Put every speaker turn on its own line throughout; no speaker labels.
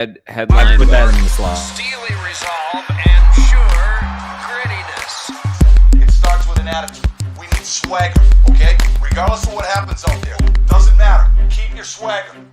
Headline.
Put that in the slot.
Steely resolve and sure grittiness. It starts with an attitude. We need swagger, okay? Regardless of what happens out there. Doesn't matter. Keep your swagger.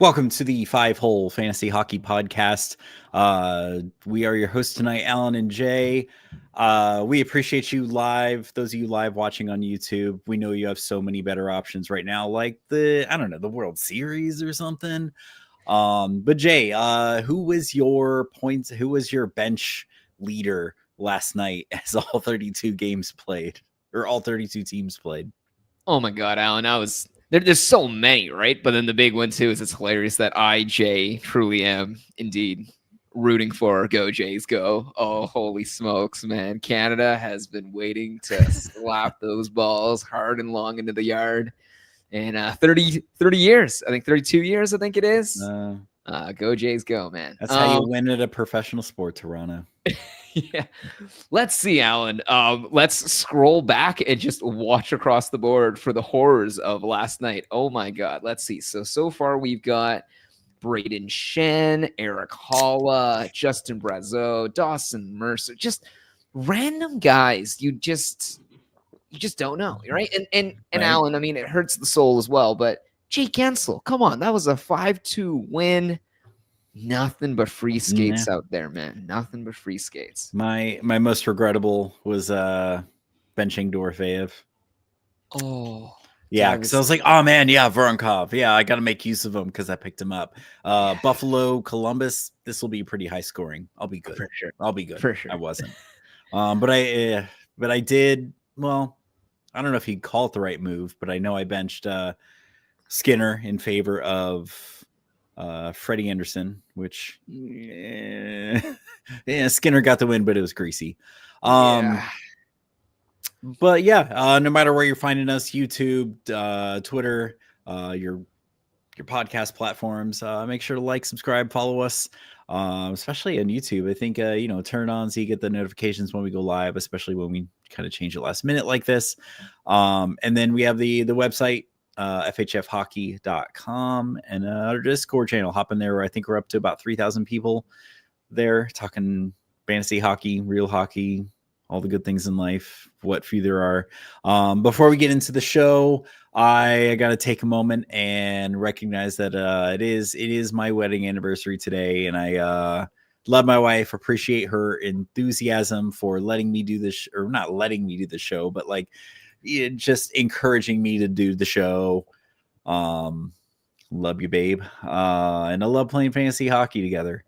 Welcome to the 5-Hole Fantasy Hockey Podcast. We are your hosts tonight, Alan and Jay. We appreciate you live, those of you live watching on YouTube. We know you have so many better options right now, like the World Series or something. But Jay, who was your bench leader last night as all 32 games played, or all 32 teams played?
Oh my God, Alan, there's so many, right? But then the big one too is it's hilarious that Jay, truly am indeed rooting for Go Jays Go. Oh, holy smokes, man. Canada has been waiting to slap those balls hard and long into the yard. And 30 years, I think 32 years, I think it is. Go Jays Go, man.
That's how you win at a professional sport, Toronto.
Yeah. Let's see, Alan. Let's scroll back and just watch across the board for the horrors of last night. Oh my God. Let's see. So far we've got Braden Shen, Eric Holla, Justin Brazeau, Dawson Mercer, just random guys. You just don't know, right? And
Right.
Alan, I mean, it hurts the soul as well, but Jake Gensel, come on, that was a 5-2 win. Nothing but free skates out there, man. Nothing but free skates.
My most regrettable was benching Dorofeyev.
Oh,
yeah, because I was like, oh man, yeah, Voronkov. Yeah, I got to make use of him because I picked him up. Buffalo, Columbus. This will be pretty high scoring. I'll be good.
For sure.
I'll be good.
For sure.
I wasn't. But I did. Well, I don't know if he'd call it the right move, but I know I benched Skinner in favor of Freddie Anderson, which Skinner got the win, but it was greasy. But yeah, no matter where you're finding us, YouTube, Twitter, your podcast platforms, make sure to like, subscribe, follow us, especially on YouTube. I think turn it on so you get the notifications when we go live, especially when we kind of change it last minute like this. And then we have the website, FHFhockey.com, and our Discord channel. Hop in there. I think we're up to about 3,000 people there talking fantasy hockey, real hockey, all the good things in life, what few there are. Before we get into the show, I got to take a moment and recognize that it is my wedding anniversary today, and I love my wife, appreciate her enthusiasm for letting me do this, or not letting me do the show, but like just encouraging me to do the show. Love you, babe. And I love playing fantasy hockey together.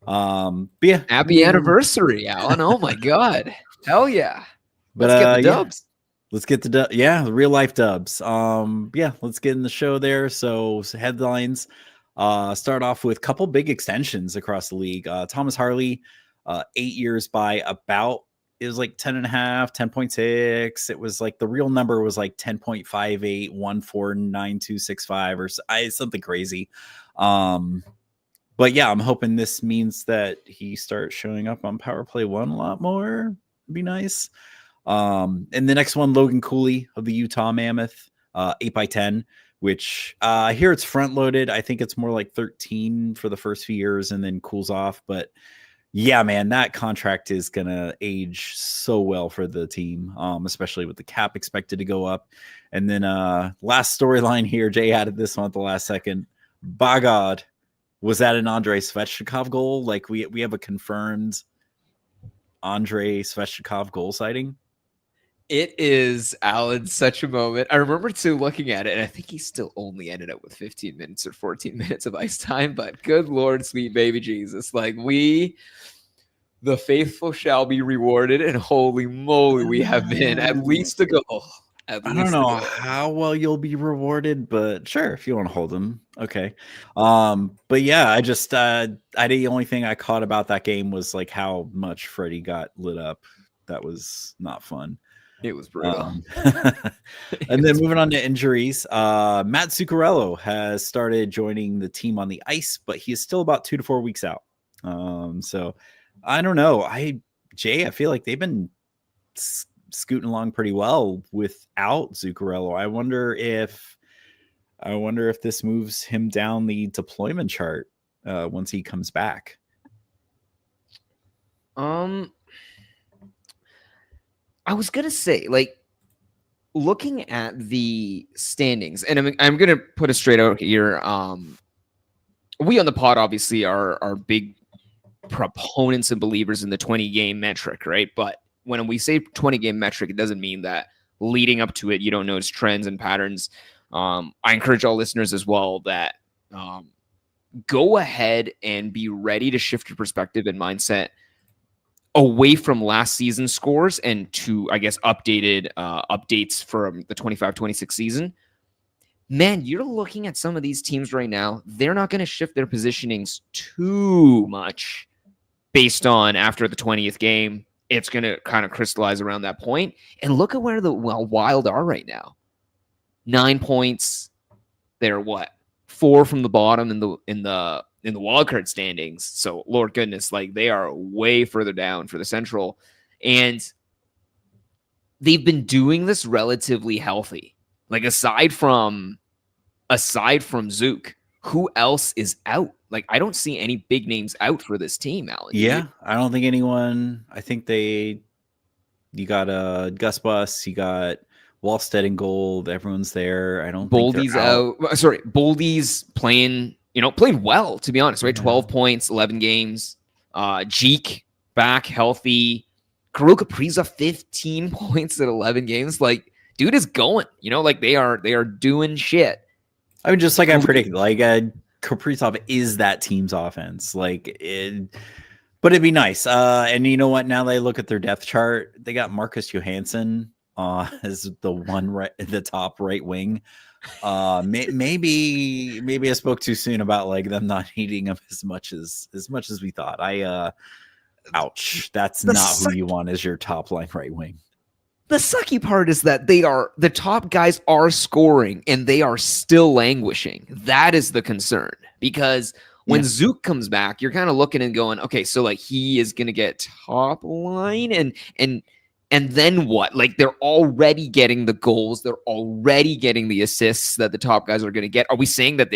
But yeah,
happy anniversary, Alan. Oh my God. Hell yeah.
But
let's get the dubs.
Let's get the real life dubs. Let's get in the show there. So headlines, start off with a couple big extensions across the league. Thomas Harley, 8 years by about, it was like 10.5, 10.6. It was like the real number was like 10.58, 149265 or something crazy. But yeah, I'm hoping this means that he starts showing up on Power Play 1 a lot more. It'd be nice. And the next one, Logan Cooley of the Utah Mammoth, 8x10, which here it's front loaded. I think it's more like 13 for the first few years and then cools off. But yeah, man, that contract is going to age so well for the team, especially with the cap expected to go up. And then last storyline here, Jay added this one at the last second. By God, was that an Andrei Svechnikov goal? Like we have a confirmed Andrei Svechnikov goal sighting?
It is, Alan, such a moment. I remember too looking at it, and I think he still only ended up with 15 minutes or 14 minutes of ice time, but good Lord, sweet baby Jesus. Like the faithful shall be rewarded, and holy moly, we have been at least a goal At
I don't
least a
know
goal.
how well you'll be rewarded, but sure, if you want to hold him, okay. But yeah, the only thing I caught about that game was like how much Freddie got lit up. That was not fun.
It was brutal.
And then moving on to injuries, Matt Zuccarello has started joining the team on the ice, but he is still about 2 to 4 weeks out. So I don't know. I feel like they've been scooting along pretty well without Zuccarello. I wonder if this moves him down the deployment chart once he comes back.
I was gonna say, like, looking at the standings, and I'm gonna put it straight out here. We on the pod obviously are big proponents and believers in the 20 game metric, right? But when we say 20 game metric, it doesn't mean that leading up to it you don't notice trends and patterns. I encourage all listeners as well that go ahead and be ready to shift your perspective and mindset away from last season's scores and to, I guess, updates from the 25-26 season. Man, you're looking at some of these teams right now. They're not going to shift their positionings too much based on after the 20th game. It's going to kind of crystallize around that point. And look at where the Wild are right now. 9 points. They're what? 4 from the bottom in the wildcard standings. So Lord goodness, like they are way further down for the Central. And they've been doing this relatively healthy. Like aside from Zook, who else is out? Like I don't see any big names out for this team, Alan.
Yeah, I don't think anyone. I think you got Gus Bus, you got Wallstead and Gold. Everyone's there. I don't think
Boldy's
they're out.
Sorry, Boldy's played well, to be honest, right? 12 points, 11 games. Jeek back healthy. Kirill Kaprizov 15 points at 11 games. Like, dude is going. Like they are doing shit.
I mean, just like I predicted, like Kaprizov is that team's offense. But it'd be nice. And you know what? Now that I look at their depth chart, they got Marcus Johansson as the one right at the top right wing. Maybe I spoke too soon about like them not needing him as much as we thought. Ouch. That's not who you want as your top line right wing.
The sucky part is that the top guys are scoring and they are still languishing. That is the concern, because when Zook comes back, you're kind of looking and going, okay, so like he is going to get top line and then what? Like they're already getting the goals. They're already getting the assists that the top guys are going to get. Are we saying that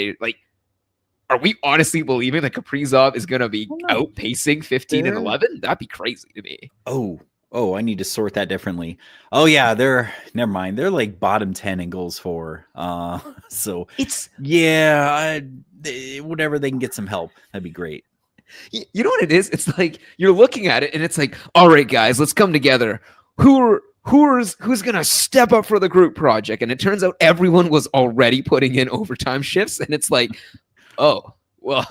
are we honestly believing that Kaprizov is going to be outpacing 15 and 11? That'd be crazy to me.
Oh, I need to sort that differently. Oh yeah, never mind. They're like bottom 10 in goals for. So
it's
whatever they can get some help. That'd be great.
You know what it is? It's like you're looking at it and it's like, all right, guys, let's come together. Who's gonna step up for the group project? And it turns out everyone was already putting in overtime shifts, and it's like, oh well,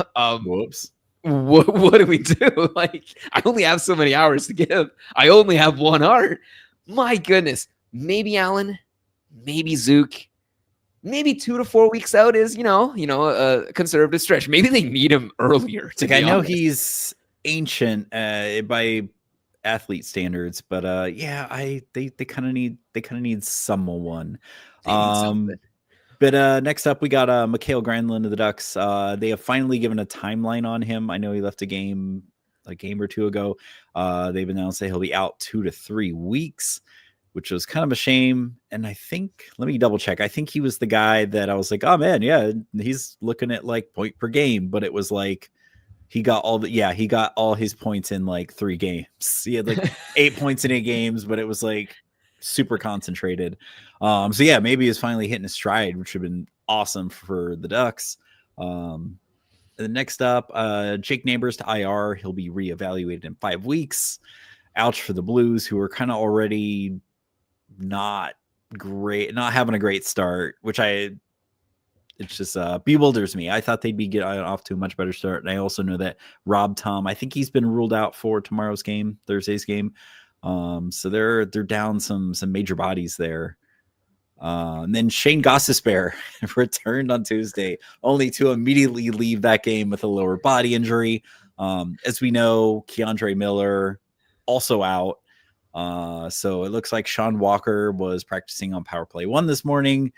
whoops.
What do we do? Like, I only have so many hours to give. I only have 1 hour. My goodness. Maybe Allen, maybe Zook, maybe 2 to 4 weeks out is, a conservative stretch. Maybe they need him earlier.
I know he's ancient by athlete standards, but they kind of need someone. But next up, we got Mikhail Granlund of the Ducks. They have finally given a timeline on him. I know he left a game or two ago. They've announced that he'll be out 2 to 3 weeks, which was kind of a shame. And I think, let me double check. I think he was the guy that I was like, oh man, yeah, he's looking at like point per game. But it was like he got all his points in like 3 games. He had like 8 points in 8 games, but it was like super concentrated. So yeah, maybe he's finally hitting his stride, which would have been awesome for the Ducks. And then next up, Jake Neighbors to IR. He'll be reevaluated in 5 weeks. Ouch for the Blues, who are kind of already not having a great start, which it just bewilders me. I thought they'd be getting off to a much better start. And I also know that Rob Tom, I think he's been ruled out for Thursday's game. So they're down some major bodies there. And then Shane Gostisbehere returned on Tuesday, only to immediately leave that game with a lower body injury. As we know, Keandre Miller also out. So it looks like Sean Walker was practicing on power play 1 this morning.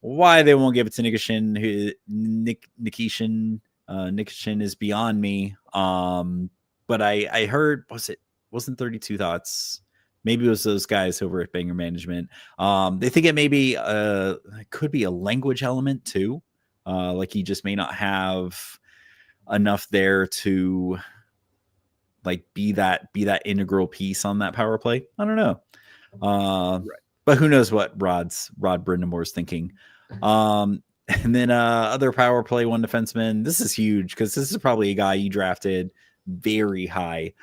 Why they won't give it to Nikishin, Nikishin is beyond me. But I heard, wasn't 32 Thoughts. Maybe it was those guys over at Banger Management. They think it could be a language element too. Like he just may not have enough there to like be that integral piece on that power play. I don't know. Right. But who knows what Rod Brindamore's thinking. And then other power play 1 defenseman. This is huge because this is probably a guy you drafted very high.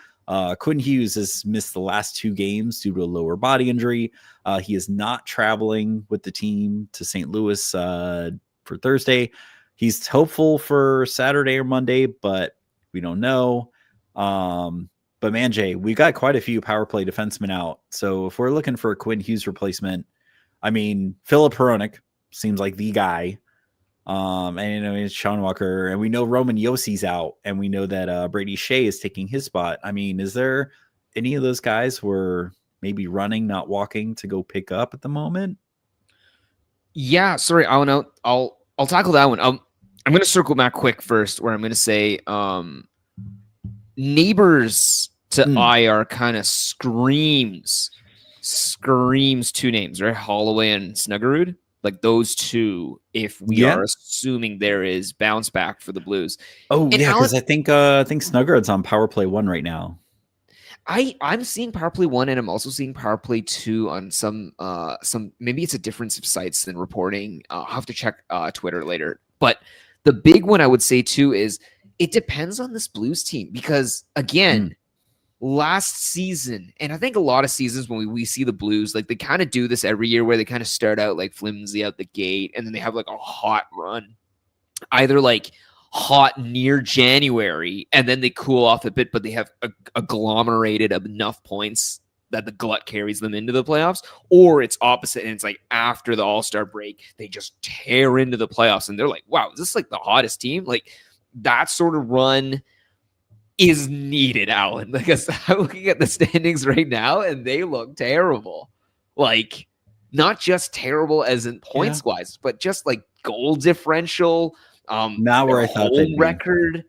Quinn Hughes has missed the last 2 games due to a lower body injury. He is not traveling with the team to St. Louis for Thursday. He's hopeful for Saturday or Monday, but we don't know. But man, Jay, we got quite a few power play defensemen out. So if we're looking for a Quinn Hughes replacement, I mean, Philip Hronek seems like the guy. And it's Sean Walker, and we know Roman Yossi's out, and we know that Brady Shea is taking his spot. I mean, is there any of those guys were maybe running, not walking to go pick up at the moment?
Yeah, sorry, I'll tackle that one. I'm going to circle back quick first, where I'm going to say neighbors to IR kind of screams 2 names, right? Holloway and Snuggerud. Like those 2, if we are assuming there is bounce back for the Blues.
Oh, and yeah, because I think Snuggerud's on power play 1 right now.
I'm seeing power play 1, and I'm also seeing power play 2 on some maybe it's a difference of sites than reporting. I'll have to check Twitter later. But the big one I would say too is it depends on this Blues team, because again, last season, and I think a lot of seasons when we see the Blues, like they kind of do this every year where they kind of start out like flimsy out the gate, and then they have like a hot run, either like hot near January, and then they cool off a bit, but they have agglomerated enough points that the glut carries them into the playoffs, or it's opposite, and it's like after the All-Star break, they just tear into the playoffs, and they're like, wow, is this like the hottest team? Like that sort of run is needed, Alan, because I'm looking at the standings right now and they look terrible. Like, not just terrible as in points wise, but just like goal differential,
not where I thought they'd
record,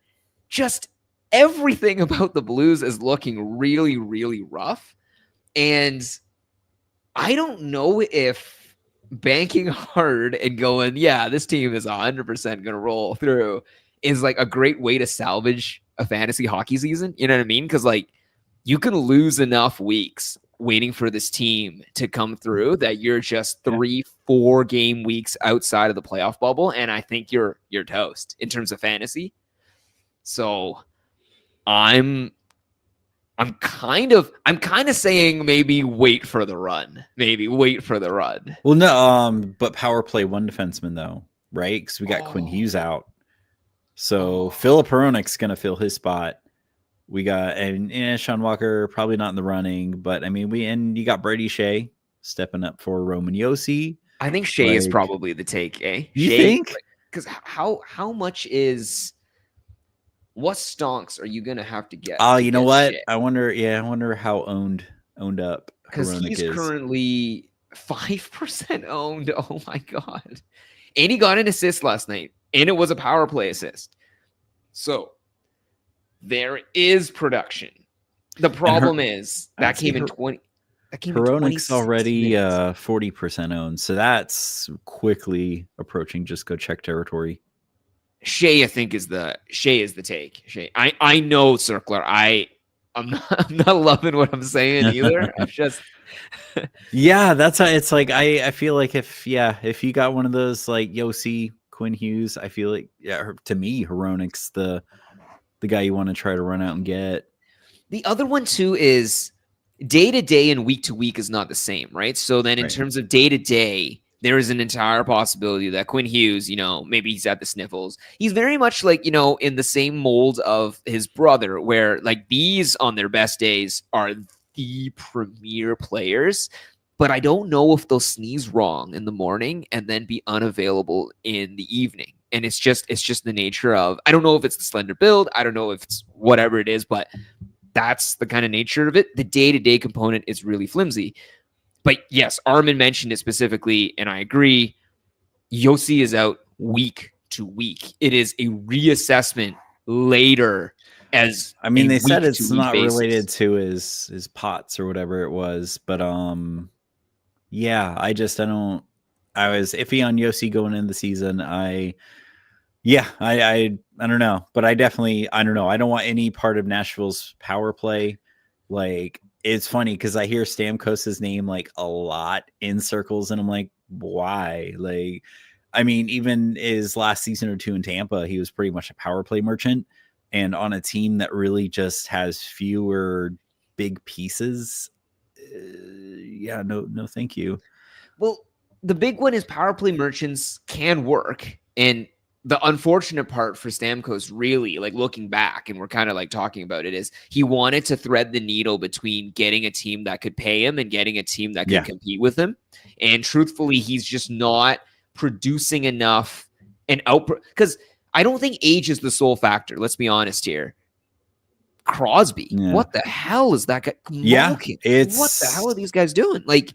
just everything about the Blues is looking really, really rough. And I don't know if banking hard and going, yeah, this team is 100% going to roll through is like a great way to salvage a fantasy hockey season. You know what I mean? Because like you can lose enough weeks waiting for this team to come through that you're just 3-4 game weeks outside of the playoff bubble, and I think you're toast in terms of fantasy. So I'm kind of saying maybe wait for the run. Well,
no, but power play 1 defenseman though, right? Because we got Quinn Hughes out. So Philip Hronek's going to fill his spot. We got Sean Walker probably not in the running, but I mean you got Brady Shea stepping up for Roman Yossi.
I think Shea is probably the take, eh?
You think?
Because how much is what stonks are you going to have to get?
Oh, you know what? Shea? I wonder how owned up
because he's currently 5% owned. Oh my god! And he got an assist last night. And it was a power play assist. So there is production. The problem is that came in 20. That came
Hronek's already 40% owned. So that's quickly approaching just go check territory.
Shea, I think, is the take. Shea. I know, Circler. I'm not loving what I'm saying either. I'm just
yeah, that's how it's like. I feel like if you got one of those like Yossi, Quinn Hughes, I feel like to me Hronek's the guy you want to try to run out and get.
The other one too is day to day and week to week is not the same, right? So then in terms of day to day, there is an entire possibility that Quinn Hughes, maybe he's at the sniffles. He's very much like, in the same mold of his brother, where like these on their best days are the premier players. but I don't know if they'll sneeze wrong in the morning and then be unavailable in the evening. And it's just the nature of, I don't know if it's the slender build. I don't know if it's whatever it is, but that's the kind of nature of it. The day-to-day component is really flimsy. But yes, Armin mentioned it specifically, and I agree. Yossi is out week to week. It is a reassessment later. As
I mean, they said it's
week-to-week
not
basis.
related to his POTS or whatever it was, but yeah, I was iffy on Yossi going into the season. I don't know, but I don't know. I don't want any part of Nashville's power play. Like, it's funny because I hear Stamkos's name like a lot in circles, and I'm like, why? Like, I mean, even his last season or two in Tampa, he was pretty much a power play merchant, and on a team that really just has fewer big pieces. Yeah, no, thank you.
Well, the big one is power play merchants can work, and the unfortunate part for Stamkos, really, like looking back, and we're kind of like talking about it, is he wanted to thread the needle between getting a team that could pay him and getting a team that could compete with him. And truthfully, he's just not producing enough and output, because I don't think age is the sole factor. Let's be honest here. Crosby, what the hell is that guy? Malkin, what the hell are these guys doing? Like,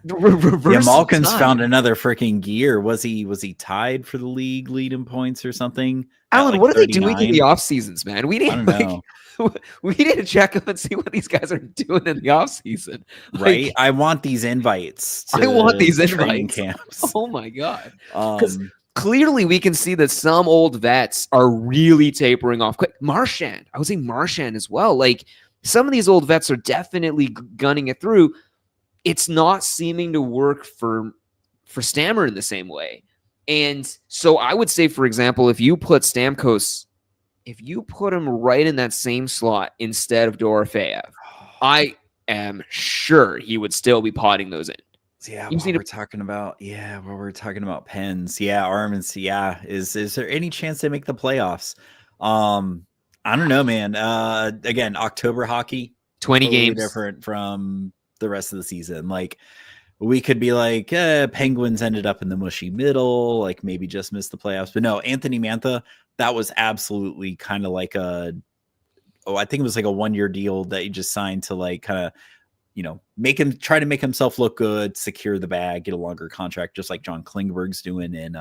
Malkin's found another freaking gear. Was he tied for the league lead in points or something?
Alan,
like
what are they doing in the off seasons, man? We didn't know. We need to check up and see what these guys are doing in the off season.
Right? I want these invites.
I want these
training camps.
Oh my god! Because clearly we can see that some old vets are really tapering off quick. Marchand, I would say Marchand as well. Like, some of these old vets are definitely gunning it through. It's not seeming to work for Stammer in the same way. And so I would say, for example, if you put Stamkos, if you put him right in that same slot instead of Dorofeyev, I am sure he would still be potting those in.
Yeah, while we're talking about pens, Armin's, is there any chance they make the playoffs? I don't know, man. Again, October hockey,
20
totally
games
different from the rest of the season. Like, we could be like, Penguins ended up in the mushy middle, like maybe just missed the playoffs. But no, Anthony Mantha, that was absolutely kind of like I think it was like a 1-year deal that he just signed to like kind of, try to make himself look good, secure the bag, get a longer contract, just like John Klingberg's doing in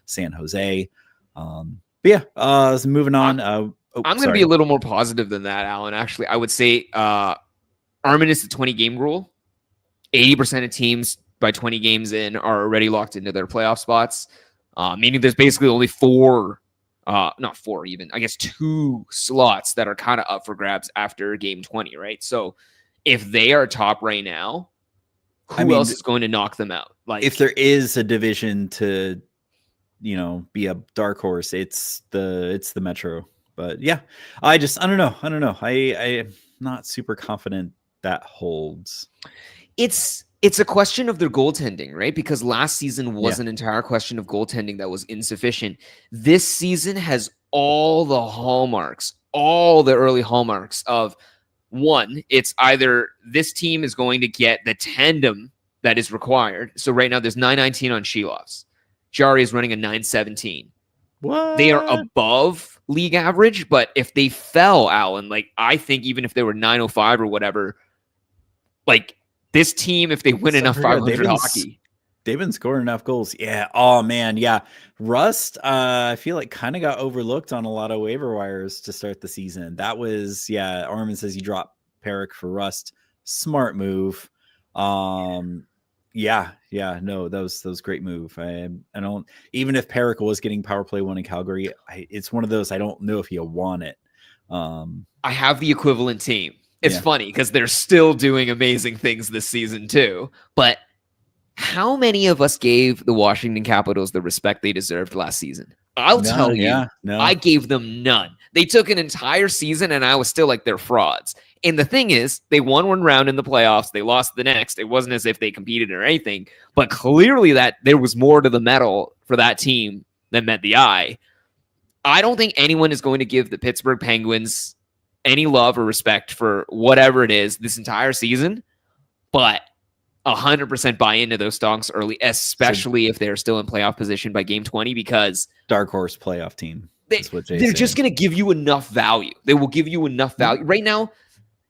San Jose. Moving on. I'm
going to be a little more positive than that, Alan. Actually, I would say Armin is the 20-game rule. 80% of teams by 20 games in are already locked into their playoff spots, meaning there's basically only not four even, I guess 2 slots that are kind of up for grabs after game 20, right? So if they are top right now, who else is going to knock them out? Like, if there
is a division to, be a dark horse, it's the Metro. But yeah, I don't know. I'm not super confident that holds.
It's a question of their goaltending, right? Because last season was an entire question of goaltending that was insufficient. This season has all the hallmarks, all the early hallmarks of, one, it's either this team is going to get the tandem that is required. So right now there's 919 on Shilovs. Jari is running a 917.
What?
They are above league average, but if they fell, Alan, like, I think even if they were 905 or whatever, like, this team, if they win enough 500 hockey,
they've been scoring enough goals. Yeah. Oh man. Yeah. Rust, I feel like kind of got overlooked on a lot of waiver wires to start the season. That was, Armin says he dropped Perrick for Rust. Smart move. No, that was great move. I don't, even if Perrick was getting power play 1 in Calgary, it's one of those, I don't know if he'll want it.
I have the equivalent team. It's funny because they're still doing amazing things this season too, but how many of us gave the Washington Capitals the respect they deserved last season? I'll tell you, I gave them none. They took an entire season and I was still like, they're frauds. And the thing is, they won 1 round in the playoffs. They lost the next. It wasn't as if they competed or anything, but clearly that there was more to the medal for that team than met the eye. I don't think anyone is going to give the Pittsburgh Penguins any love or respect for whatever it is this entire season, but 100% buy into those stonks early, especially if they're still in playoff position by game 20, because
dark horse playoff team. That's what
they're just going to give you enough value. They will give you enough value. Right now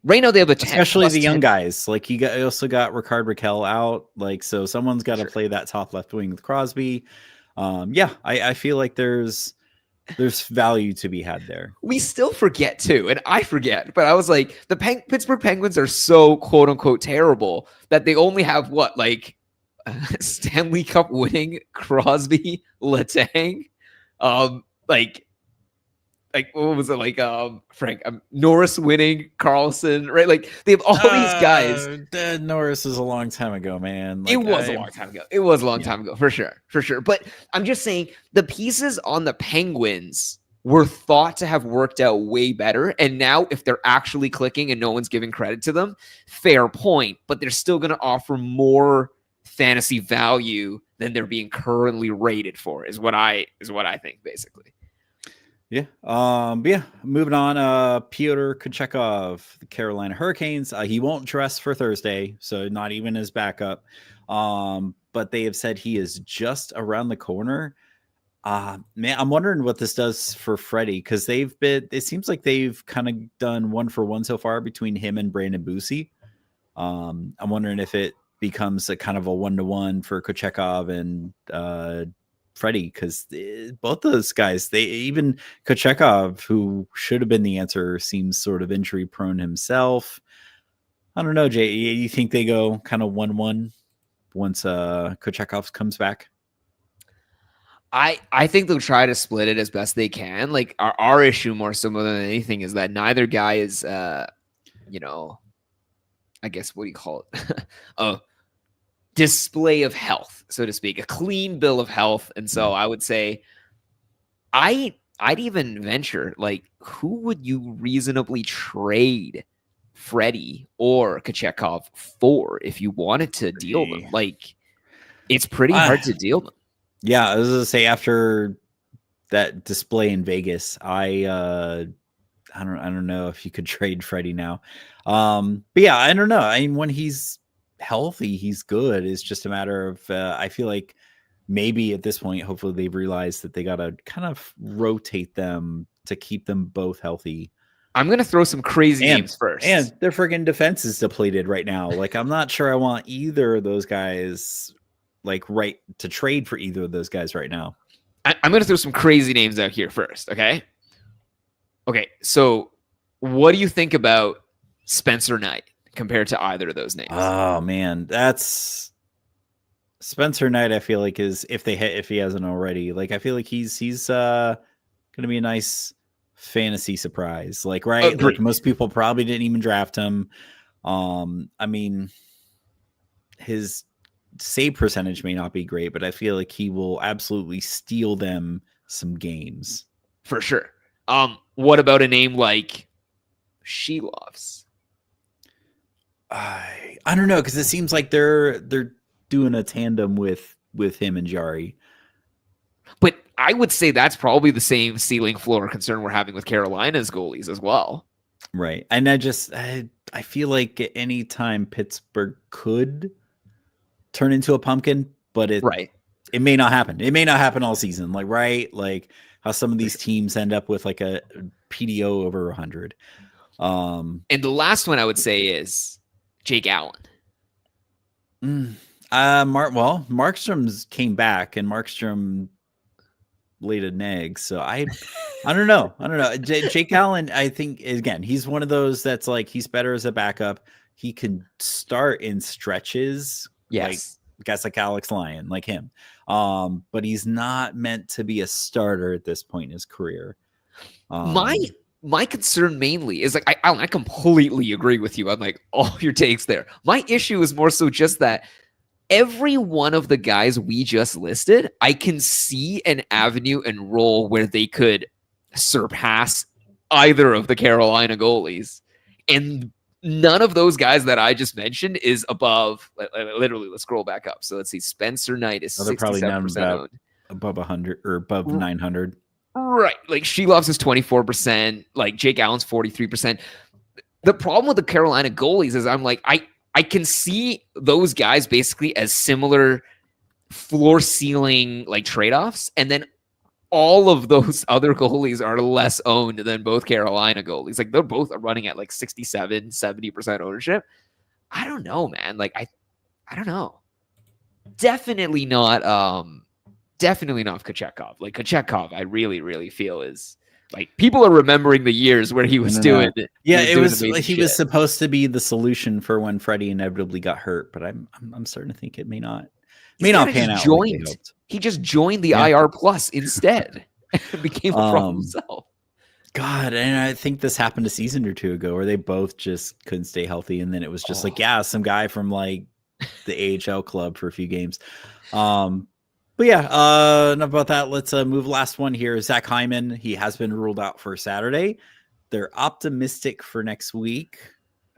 they have a 10,
especially the young
10.
guys. Like you also got Ricard Raquel out. Like, so someone's got to play that top left wing with Crosby. I feel like there's value to be had there.
We still forget too, and I forget, but I was like, the Pittsburgh Penguins are so quote unquote terrible that they only have what, like Stanley Cup winning Crosby, Letang, like what was it, like Frank, Norris winning Carlson, right? Like they have all these guys.
Norris is a long time ago, man. Like,
it was a long time ago. It was a long time ago, for sure. But I'm just saying the pieces on the Penguins were thought to have worked out way better. And now if they're actually clicking and no one's giving credit to them, fair point. But they're still going to offer more fantasy value than they're being currently rated for, is what I think, basically.
Yeah. Moving on. Pyotr Kochetkov, the Carolina Hurricanes. He won't dress for Thursday, so not even his backup. But they have said he is just around the corner. Man, I'm wondering what this does for Freddie, because it seems like they've kind of done 1-for-1 so far between him and Brandon Bussi. I'm wondering if it becomes a kind of a 1-to-1 for Kochetkov and Freddie, because both those guys, even Kochetkov, who should have been the answer, seems sort of injury prone himself. I don't know, Jay. You think they go kind of 1-1 once Kochetkov comes back?
I think they'll try to split it as best they can. Like our issue more so than anything is that neither guy is, I guess, what do you call it? A display of health, so to speak, a clean bill of health. And so I would say I'd even venture, like, who would you reasonably trade Freddie or Kochetkov for if you wanted to deal them? Like, it's pretty hard to deal them.
Yeah, I was gonna say, after that display in Vegas, I don't know if you could trade Freddie now. But yeah, I don't know. I mean, when he's healthy, he's good. It's just a matter of I feel like maybe at this point, hopefully they've realized that they gotta kind of rotate them to keep them both healthy.
I'm gonna throw some crazy names first.
And their friggin' defense is depleted right now. Like, I'm not sure I want either of those guys, like, right to trade for either of those guys right now.
I'm going to throw some crazy names out here first. Okay. So what do you think about Spencer Knight compared to either of those names?
Oh man, that's Spencer Knight. I feel like is if he hasn't already, like, I feel like he's going to be a nice fantasy surprise. Like, right. Like, most people probably didn't even draft him. I mean, his save percentage may not be great, but I feel like he will absolutely steal them some games
for sure. What about a name like Shelovs?
I don't know, because it seems like they're doing a tandem with him and Jari.
But I would say that's probably the same ceiling floor concern we're having with Carolina's goalies as well.
Right. And I feel like any time Pittsburgh could turn into a pumpkin, but it may not happen. It may not happen all season. Like, right. Like how some of these teams end up with like a PDO over 100.
And the last one I would say is Jake Allen.
Markstrom's came back, and Markstrom laid an egg. So I don't know. Jake Allen, I think, again, he's one of those that's like, he's better as a backup. He can start in stretches.
Yes.
Like guys like Alex Lyon, like him. But he's not meant to be a starter at this point in his career.
My concern mainly is, like, I completely agree with you on, like, all your takes there. My issue is more so just that every one of the guys we just listed, I can see an avenue and role where they could surpass either of the Carolina goalies. And none of those guys that I just mentioned is above, literally, let's scroll back up. So let's see, Spencer Knight is 67% owned.
Above 100 or above 900.
Right. Like, Shelovs is 24%. Like, Jake Allen's 43%. The problem with the Carolina goalies is I'm like, I can see those guys basically as similar floor ceiling like trade-offs, and then all of those other goalies are less owned than both Carolina goalies. Like they're both running at like 67, 70% ownership. I don't know, man. Like I don't know. Definitely not Kochetkov. Like Kochetkov, I really, really feel is like people are remembering the years where he was doing it.
Yeah, he was supposed to be the solution for when Freddie inevitably got hurt, but I'm starting to think it may not pan out like they hoped.
He just joined the IR Plus instead and became a problem himself.
God, and I think this happened a season or two ago where they both just couldn't stay healthy, and then it was just some guy from like the AHL club for a few games. But yeah, enough about that. Let's move last one here. Zach Hyman, he has been ruled out for Saturday. They're optimistic for next week.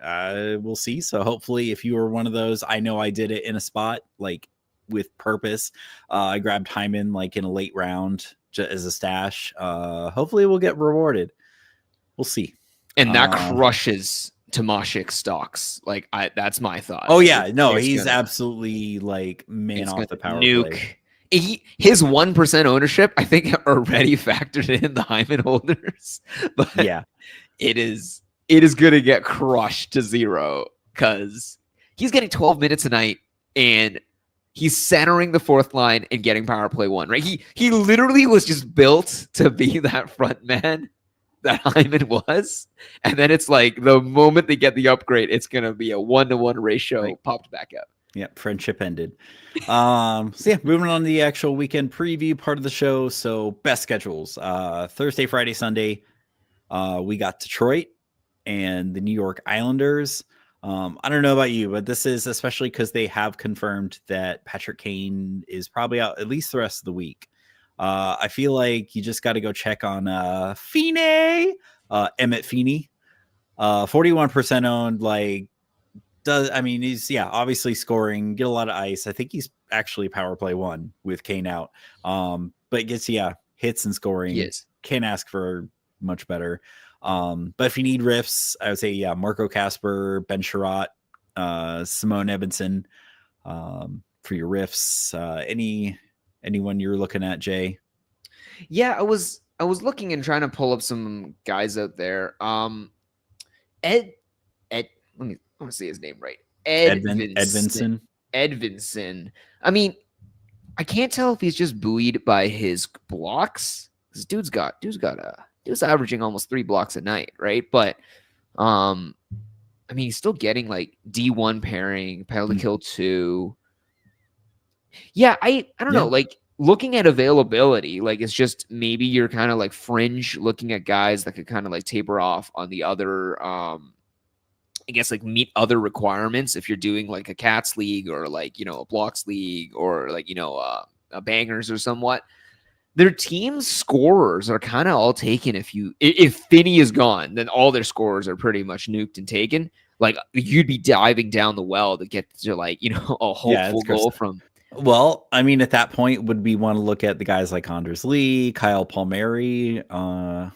We'll see. So hopefully if you were one of those, I know I did it in a spot like with purpose. I grabbed Hyman like in a late round as a stash. Hopefully we'll get rewarded. We'll see.
And that crushes Tomashik stocks. Like that's my thought.
Oh yeah, no, he's absolutely like man off the power play.
His 1% ownership, I think, already factored in the Hyman holders. But yeah, it is going to get crushed to zero because he's getting 12 minutes a night and he's centering the fourth line and getting power play 1. Right? He literally was just built to be that front man that Hyman was, and then it's like the moment they get the upgrade, it's going to be a 1-to-1 ratio popped back up.
Yeah, friendship ended. So yeah, moving on to the actual weekend preview part of the show. So best schedules. Thursday, Friday, Sunday. We got Detroit and the New York Islanders. I don't know about you, but this is especially because they have confirmed that Patrick Kane is probably out at least the rest of the week. I feel like you just got to go check on Feeney, Emmett Feeney, 41% owned. Like, he's obviously scoring, get a lot of ice. I think he's actually power play 1 with Kane out. But gets hits and scoring.
Yes.
Can't ask for much better. But if you need riffs, I would say Marco Kasper, Ben Sherratt, Simone Edmondson for your riffs. Anyone you're looking at, Jay?
Yeah, I was looking and trying to pull up some guys out there. Ed. I want to say his name right. Edvinson. I mean, I can't tell if he's just buoyed by his blocks. This dude's averaging almost 3 blocks a night, right? But I mean, he's still getting like D1 pairing, penalty kill 2. Yeah, I don't know. Like looking at availability, like it's just maybe you're kind of like fringe looking at guys that could kind of like taper off on the other I guess like meet other requirements if you're doing like a cats league or like, a blocks league or like, a bangers or somewhat. Their team's scorers are kind of all taken. If Finney is gone, then all their scorers are pretty much nuked and taken. Like you'd be diving down the well to get to like, a hopeful goal from.
Well, I mean, at that point, would we want to look at the guys like Anders Lee, Kyle Palmieri on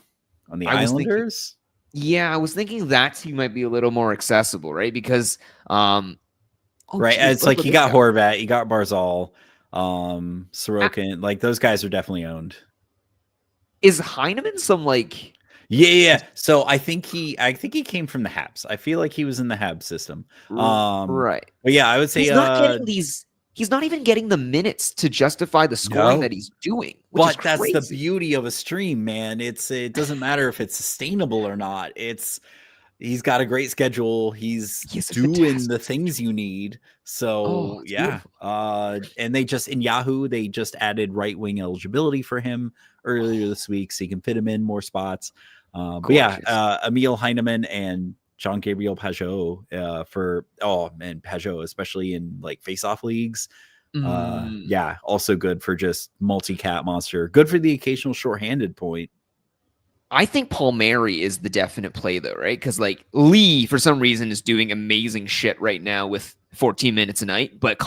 the Islanders?
I was thinking that team might be a little more accessible, right? Because,
it's like you got Horvat, you got Barzal, Sorokin, like those guys are definitely owned.
Is Heineman some like?
Yeah. So I think he came from the Habs. I feel like he was in the Habs system.
Right.
But yeah, I would say
he's not even getting the minutes to justify the scoring that he's doing.
But that's the beauty of a stream, man. It doesn't matter if it's sustainable or not. He's got a great schedule. He's doing the things you need. So and they just in Yahoo, they just added right wing eligibility for him earlier this week, so you can fit him in more spots. Emil Heineman and Jean-Gabriel Pajot Pajot, especially in like face-off leagues. Also good for just multi-cat monster. Good for the occasional shorthanded point.
I think Palmieri is the definite play though, right? Because like Lee, for some reason, is doing amazing shit right now with 14 minutes a night, but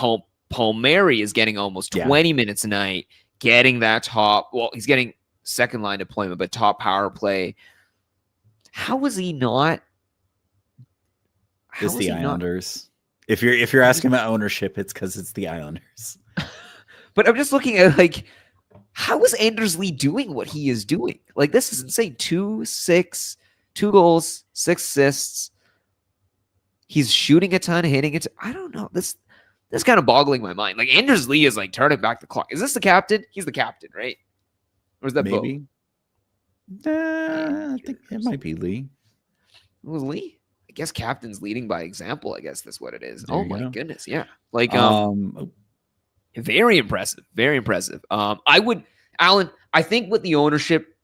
Palmieri is getting almost 20 minutes a night, getting that top. Well, he's getting second line deployment, but top power play. How was he not?
It's the Islanders. If you're asking about ownership, it's because it's the Islanders.
But I'm just looking at like, how is Anders Lee doing what he is doing? Like, this is insane. 2-6, 2 goals, 6 assists. He's shooting a ton, hitting it. I don't know. This kind of boggling my mind. Like, Anders Lee is like turning back the clock. Is this the captain? He's the captain, right? Or is that
maybe? I think it might be Lee.
It was Lee? I guess captain's leading by example. I guess that's what it is.
There
Oh
you
my
go.
goodness, yeah. Like very impressive. Very impressive. Alan, I think with the ownership,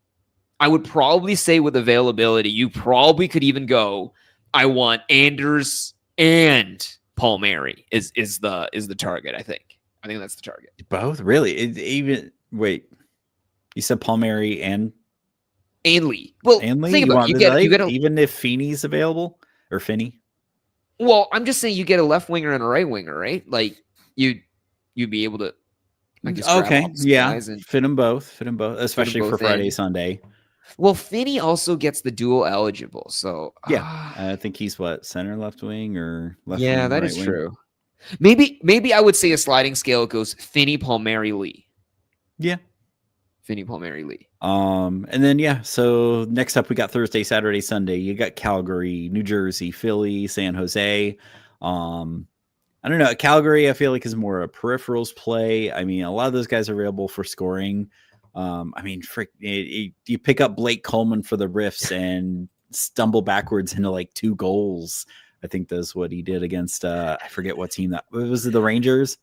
I would probably say with availability, you probably could even go, I want Anders and Palmieri is the target, I think. I think that's the target.
Both? Really? Wait. You said Palmieri and
Lee. Well,
Lee?
think about it. You get
even if Feeney's available or Finney.
Well, I'm just saying you get a left winger and a right winger, right? Like you'd be able to.
Okay, yeah, and fit them both, especially for Friday, Sunday.
Well, Finney also gets the dual eligible, so
yeah, I think he's center, left wing, or left.
Yeah,
wing,
that
right
is
wing.
true. Maybe I would say a sliding scale. It goes Finney, Palmieri, Lee.
Yeah. Finney,
Palmieri, Lee.
And then so next up we got Thursday, Saturday, Sunday. You got Calgary, New Jersey, Philly, San Jose. I don't know. Calgary, I feel like is more a peripherals play. I mean, a lot of those guys are available for scoring. I mean, you pick up Blake Coleman for the Riffs and stumble backwards into like 2 goals. I think that's what he did against I forget what team that was. It the Rangers?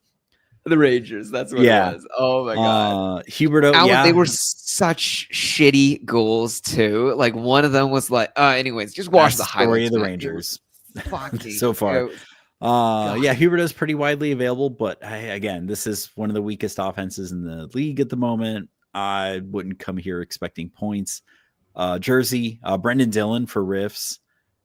The Rangers, that's what it was. Oh my god,
Huberto.
Alan, they were such shitty goals too. Like one of them was like, anyways, just watch the highlights.
Story of the Rangers so far. Huberto's pretty widely available, but again, this is one of the weakest offenses in the league at the moment. I wouldn't come here expecting points. Jersey, Brendan Dillon for Riffs.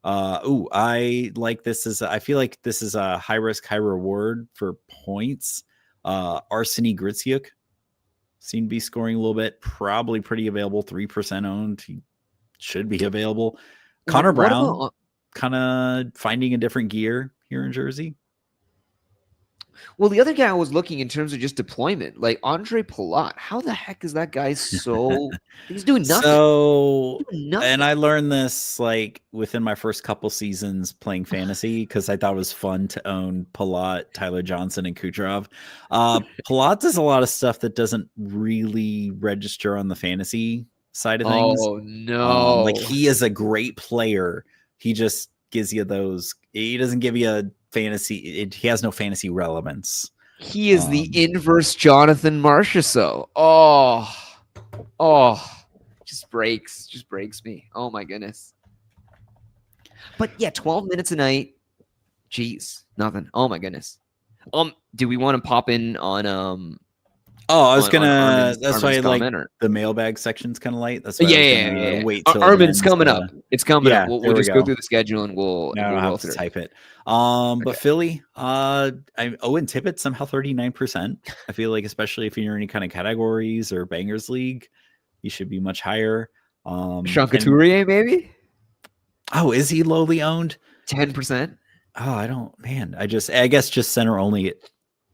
I like this. I feel like this is a high risk, high reward for points. Arseny Griciuk seem to be scoring a little bit, probably pretty available, 3% owned. He should be available. Connor Brown kind of finding a different gear here in Jersey.
Well, the other guy I was looking in terms of just deployment, like Andre Palat. How the heck is that guy so? He's doing nothing.
And I learned this like within my first couple seasons playing fantasy because I thought it was fun to own Palat, Tyler Johnson, and Kucherov. Palat does a lot of stuff that doesn't really register on the fantasy side of things.
Oh no!
Like he is a great player. He just gives you those. He doesn't give you a fantasy. He has no fantasy relevance.
He is the inverse Jonathan Marchessault. Just breaks me. Oh my goodness. But yeah, 12 minutes a night. Jeez, nothing. Oh my goodness. Do we want to pop in on
I was gonna. That's why like
or?
The mailbag section's kind of light. That's why
yeah.
Wait till
Armin's coming up. It's coming up.
Yeah,
We'll just go through the schedule and we'll
have to type it. But Philly, Owen Tippett somehow 39%. I feel like especially if you're in any kind of categories or bangers league, you should be much higher.
Sean Couturier, maybe.
Oh, is he lowly owned?
10%.
Oh, I guess just center only. It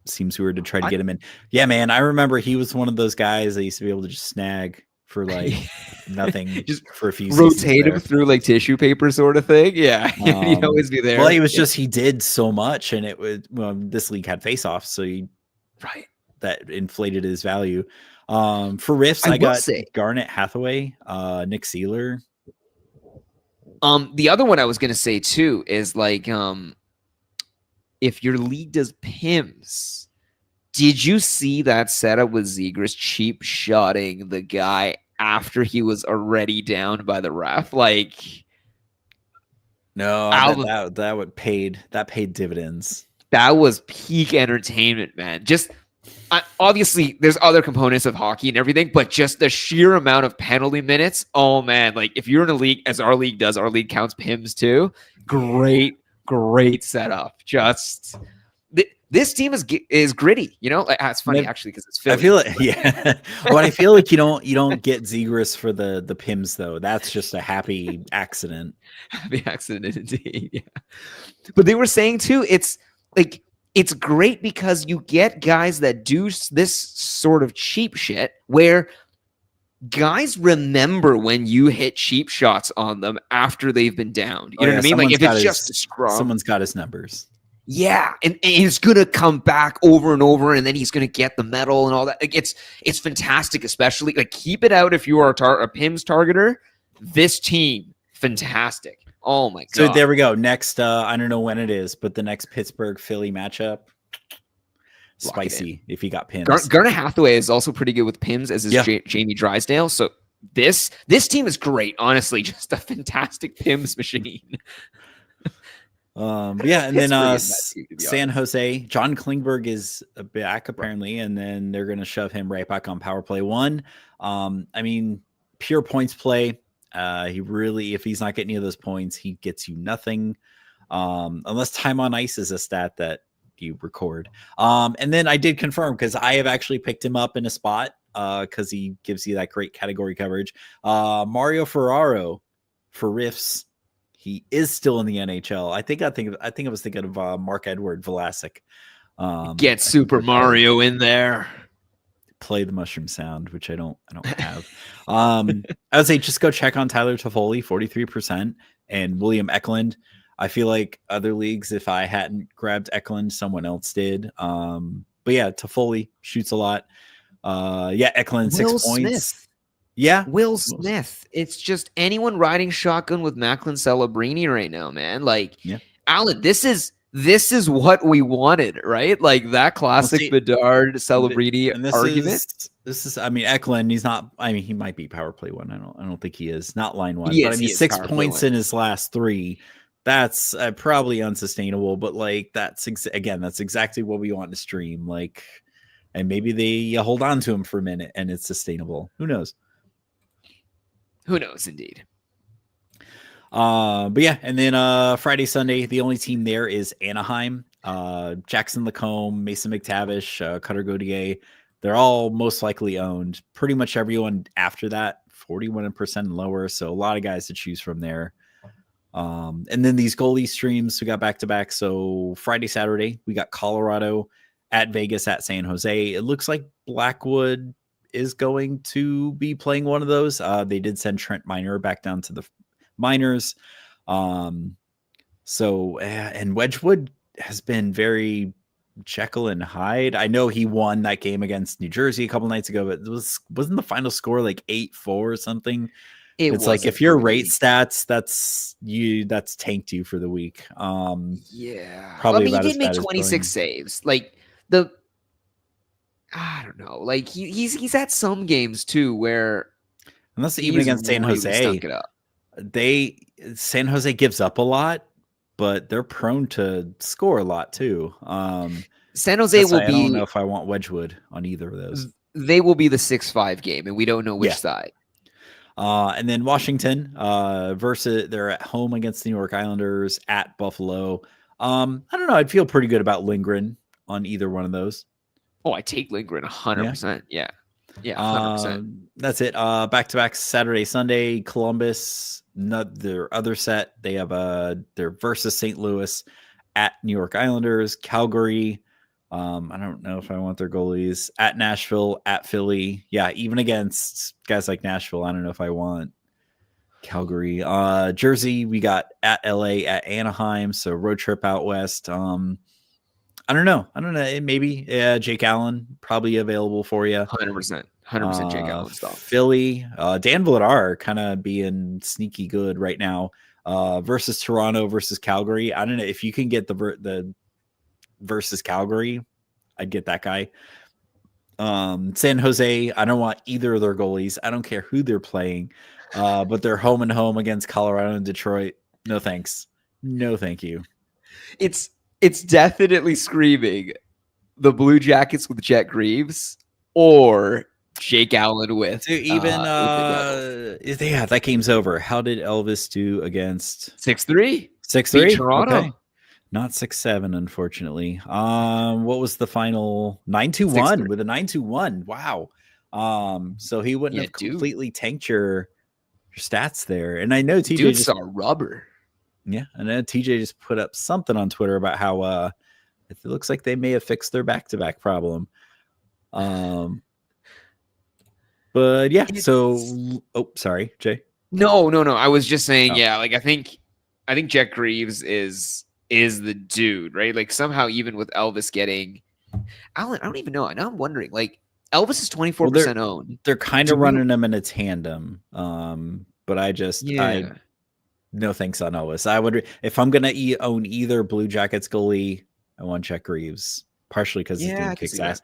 seems weird to try to get him in. Yeah, man. I remember he was one of those guys I used to be able to just snag for like nothing,
just
for a few
rotate him through like tissue paper sort of thing. Yeah, he'd always be there.
Well, he did so much, and it was this league had face-offs, so that inflated his value. For Riffs, I got Garnet Hathaway, Nick Seeler.
The other one I was gonna say too is like if your league does PIMS, did you see that setup with Zegras cheap shotting the guy after he was already down by the ref? Like,
no, that paid dividends.
That was peak entertainment, man. Just obviously, there's other components of hockey and everything, but just the sheer amount of penalty minutes. Oh man, like if you're in a league, as our league does, our league counts PIMS too. Great setup. Just this team is gritty, you know. Like, it's funny actually because it's Philly.
I feel it, But I feel like you don't get Zegras for the PIMS though. That's just a happy accident.
Happy accident indeed. Yeah. But they were saying too, it's like it's great because you get guys that do this sort of cheap shit where guys remember when you hit cheap shots on them after they've been downed. You know what I mean? Like if it's just a scrum,
someone's got his numbers.
Yeah, and he's gonna come back over and over, and then he's gonna get the medal and all that. Like it's fantastic, especially like keep it out if you are a PIMS targeter. This team, fantastic. Oh my god!
So there we go. Next, I don't know when it is, but the next Pittsburgh Philly matchup, spicy. If he got PIMS,
Garner Hathaway is also pretty good with PIMS, as is Jamie Drysdale. So this team is great. Honestly, just a fantastic PIMS machine.
And then San Jose, John Klingberg is back apparently, and then they're going to shove him right back on power play 1. I mean, pure points play. He really, if he's not getting any of those points, he gets you nothing. Unless time on ice is a stat that you record. And then I did confirm because I have actually picked him up in a spot because he gives you that great category coverage. Mario Ferraro for Riffs. He is still in the NHL. I think I was thinking of Mark-Edward Vlasic.
Get Super Mario in there.
Play the mushroom sound, which I don't have. I would say just go check on Tyler Toffoli, 43%, and William Eklund. I feel like other leagues, if I hadn't grabbed Eklund, someone else did. But yeah, Toffoli shoots a lot. Eklund, 6 points.
Smith.
Yeah,
Will Smith. It's just anyone riding shotgun with Macklin Celebrini right now, man. Like, Alan, this is what we wanted, right? Like that classic Bedard Celebrini argument.
This is, I mean, Eklund. He's not. I mean, he might be power play 1. I don't think he is. Not line 1. But I mean, 6 points in his last 3. That's probably unsustainable. But like, that's exactly what we want to stream. Like, and maybe they hold on to him for a minute and it's sustainable. Who knows?
Who knows, indeed.
But yeah, and then Friday, Sunday, the only team there is Anaheim. Jackson Lacombe, Mason McTavish, Cutter Gauthier. They're all most likely owned. Pretty much everyone after that, 41% and lower. So a lot of guys to choose from there. And then these goalie streams, we got back-to-back. So Friday, Saturday, we got Colorado at Vegas at San Jose. It looks like Blackwood is going to be playing one of those. They did send Trent Miner back down to the minors. And Wedgwood has been very Jekyll and Hyde. I know he won that game against New Jersey a couple nights ago, but wasn't the final score like 8-4 or something? It's like if your rate stats, that's tanked you for the week.
Probably. He did make 26 saves. Like I don't know. Like he's had some games too where
unless even against San Jose, San Jose gives up a lot, but they're prone to score a lot too. San Jose will be. I don't know if I want Wedgwood on either of those.
They will be the 6-5 game, and we don't know which side.
And then Washington versus they're at home against the New York Islanders at Buffalo. I don't know. I'd feel pretty good about Lindgren on either one of those.
Oh, I take Lindgren 100%. Yeah. 100%.
That's it. Back-to-back Saturday, Sunday, Columbus, their other set. They have their versus St. Louis at New York Islanders, Calgary. I don't know if I want their goalies at Nashville, at Philly. Yeah, even against guys like Nashville, I don't know if I want Calgary. Jersey, we got at LA, at Anaheim. So road trip out west. I don't know. Maybe Jake Allen probably available for you.
100% Jake Allen stuff.
Philly, Dan Vladar kind of being sneaky good right now. Versus Toronto versus Calgary. I don't know if you can get the versus Calgary. I'd get that guy. San Jose. I don't want either of their goalies. I don't care who they're playing. But they're home and home against Colorado and Detroit. No thanks. No thank you.
It's definitely screaming the Blue Jackets with Jet Greaves or Jake Allen with
that game's over. How did Elvis do against
6-3?
6-3
Toronto. Okay.
Not 6-7, unfortunately. What was the final? 9-1 with a 9-1. Wow. So he wouldn't have completely tanked your stats there. And I know TJ
just saw rubber.
Yeah, and then TJ just put up something on Twitter about how I it looks like they may have fixed their back-to-back problem. But yeah, so sorry, Jay.
No. I was just saying, yeah, like I think Jet Greaves is the dude, right? Like somehow even with Elvis getting Alan, I don't even know. Now I'm wondering, like Elvis is 24% owned.
They're kind of running them in a tandem. But I no thanks on Elvis. I would, if I'm gonna own either Blue Jackets goalie, I want Jet Greaves. Partially because his dude kicks ass.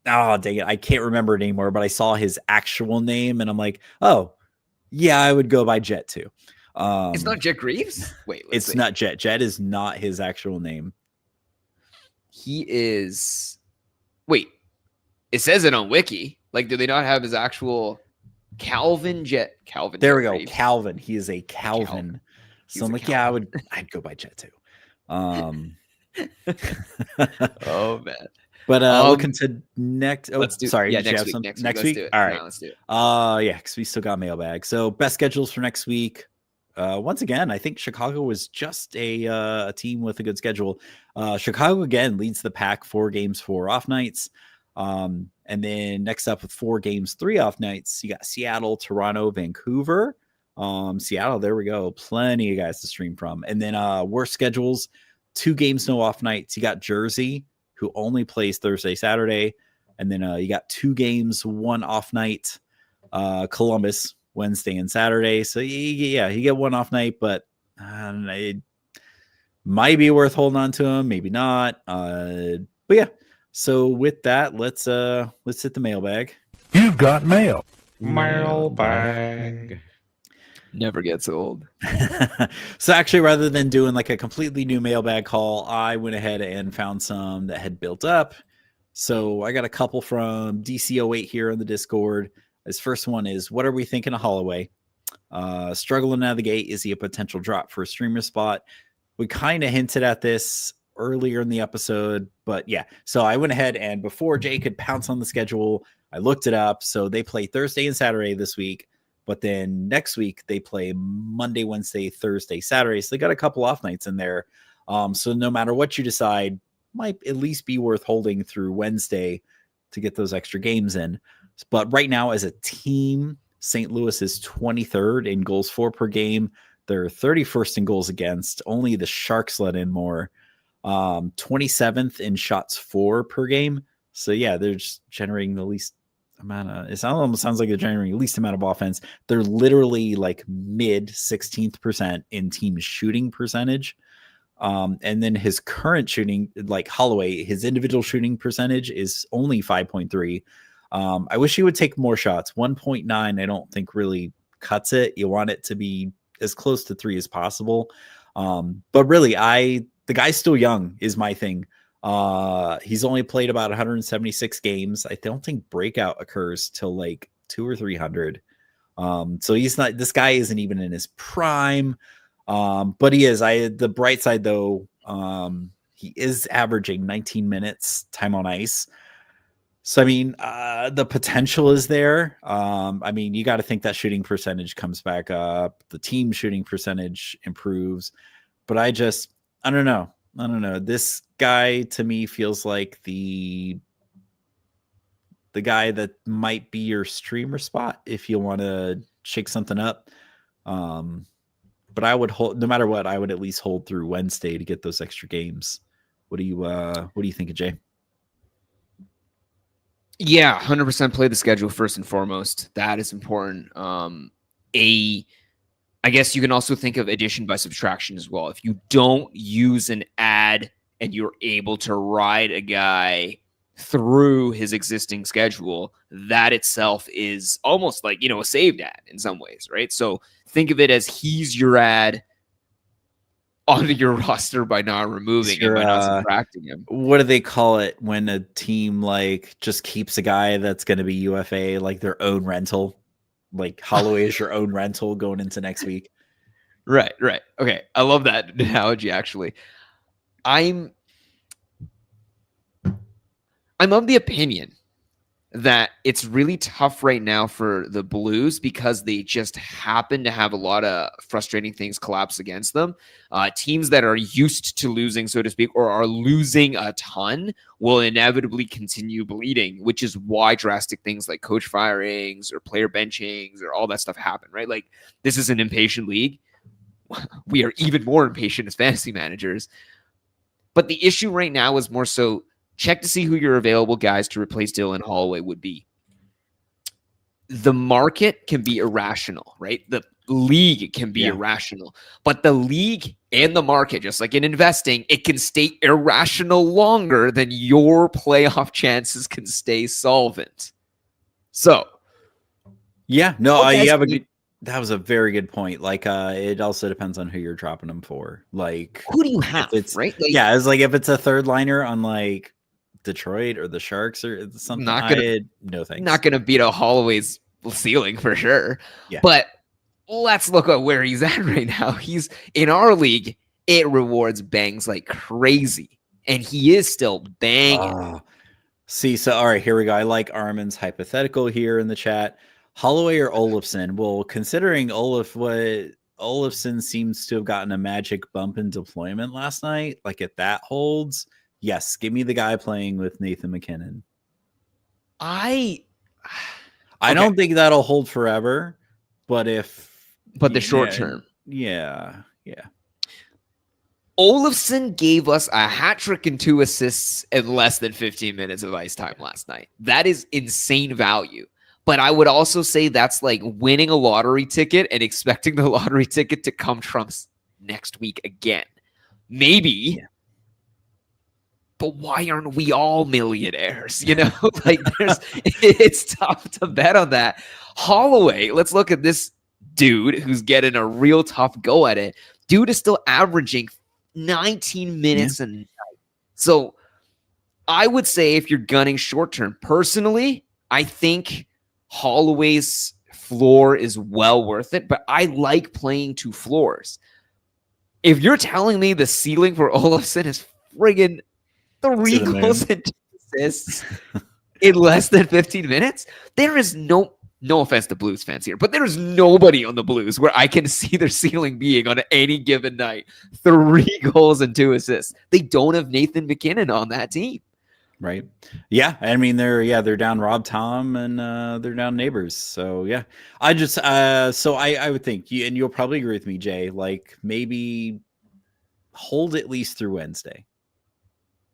Dang it. I can't remember it anymore, but I saw his actual name and I'm like, oh, yeah, I would go by Jet too.
It's not Jet Greaves? Wait,
it's see. Not Jet. Jet is not his actual name.
He is. Wait, it says it on Wiki. Like, do they not have his actual Calvin Jet? Calvin.
There
Jet
we go.
Greaves.
Calvin. He is a Calvin. So I'm like,
Calvin.
yeah, I'd go by Jet too.
Oh man.
But looking to next. Oh,
let's do.
Sorry,
yeah,
next
week.
Next week. All right,
let's do it.
Yeah, because we still got mailbag. So best schedules for next week. Once again, I think Chicago was just a team with a good schedule. Chicago again leads the pack, 4 games, 4 off nights. And then next up with 4 games, 3 off nights, you got Seattle, Toronto, Vancouver. Seattle, there we go. Plenty of guys to stream from. And then worst schedules, 2 games, no off nights. You got Jersey, who only plays Thursday, Saturday. And then you got 2 games, 1 off night. Columbus, Wednesday and Saturday. So you get 1 off night, but it might be worth holding on to him, maybe not. But yeah. So with that, let's hit the mailbag.
You've got mail.
Mailbag. Never gets old.
So actually, rather than doing like a completely new mailbag call, I went ahead and found some that had built up. So I got a couple from DC08 here on the Discord. This first one is, what are we thinking of Holloway? Struggling out of the gate. Is he a potential drop for a streamer spot? We kind of hinted at this earlier in the episode, but yeah. So I went ahead and before Jay could pounce on the schedule, I looked it up. So they play Thursday and Saturday this week, but then next week they play Monday, Wednesday, Thursday, Saturday. So they got a couple off nights in there. So no matter what you decide, might at least be worth holding through Wednesday to get those extra games in. But right now, as a team, St. Louis is 23rd in goals for per game. They're 31st in goals against. Only the Sharks let in more. 27th in shots for per game. So yeah, they're just generating the least amount of. It almost sounds like they're generating the least amount of offense. They're literally like mid 16th percent in team shooting percentage. And then his current shooting, like Holloway, his individual shooting percentage is only 5.3. I wish he would take more shots. 1.9, I don't think really cuts it. You want it to be as close to 3 as possible. But really, the guy's still young is my thing. He's only played about 176 games. I don't think breakout occurs till like 200 or 300. So this guy isn't even in his prime. But he is. The bright side though, he is averaging 19 minutes time on ice. So, I mean, the potential is there. I mean, you got to think that shooting percentage comes back up. The team shooting percentage improves. But I don't know. This guy to me feels like the guy that might be your streamer spot if you want to shake something up. But I would hold, no matter what, I would at least hold through Wednesday to get those extra games. What do you think of Jay?
Yeah, 100% play the schedule first and foremost. That is important. I guess you can also think of addition by subtraction as well. If you don't use an ad and you're able to ride a guy through his existing schedule, that itself is almost like, a saved ad in some ways, right? So think of it as he's your ad onto your roster by not removing him, by not subtracting him.
What do they call it when a team like just keeps a guy that's going to be UFA, like their own rental? Like Holloway is your own rental going into next week.
Right. Okay. I love that analogy, actually. I'm of the opinion that it's really tough right now for the Blues because they just happen to have a lot of frustrating things collapse against them. Teams that are used to losing, so to speak, or are losing a ton will inevitably continue bleeding, which is why drastic things like coach firings or player benchings or all that stuff happen, right? Like, this is an impatient league. We are even more impatient as fantasy managers. But the issue right now is more so check to see who your available guys to replace Dylan Holloway would be. The market can be irrational, right? The league can be irrational, but the league and the market, just like in investing, it can stay irrational longer than your playoff chances can stay solvent. So,
that was a very good point. Like, it also depends on who you're dropping them for. Like,
who do you have?
It's
right?
Like, it's like if it's a third liner on like Detroit or the Sharks or something. No thanks.
Not gonna beat a Holloway's ceiling for sure.
Yeah.
But let's look at where he's at right now. He's in our league. It rewards bangs like crazy, and he is still banging.
So all right, here we go. I like Armin's hypothetical here in the chat. Holloway or Olofsson? Well, considering Olofsson seems to have gotten a magic bump in deployment last night, like if that holds, yes, give me the guy playing with Nathan McKinnon.
I
don't think that'll hold forever, but
the short term.
Yeah.
Olofsson gave us a hat trick and 2 assists in less than 15 minutes of ice time last night. That is insane value. But I would also say that's like winning a lottery ticket and expecting the lottery ticket to come trumps next week again. Maybe. Yeah. But why aren't we all millionaires? You know, like it's tough to bet on that. Holloway, let's look at this dude who's getting a real tough go at it. Dude is still averaging 19 minutes a night. So I would say if you're gunning short term, personally, I think Holloway's floor is well worth it, but I like playing 2 floors. If you're telling me the ceiling for Olofsson is friggin' 3 goals and 2 assists in less than 15 minutes, there is no offense to Blues fans here, but there is nobody on the Blues where I can see their ceiling being on any given night 3 goals and 2 assists. They don't have Nathan McKinnon on that team.
Right. Yeah. I mean, they're down Rob Tom and they're down Neighbors. So yeah, I just, I would think and you'll probably agree with me, Jay, like maybe hold at least through Wednesday.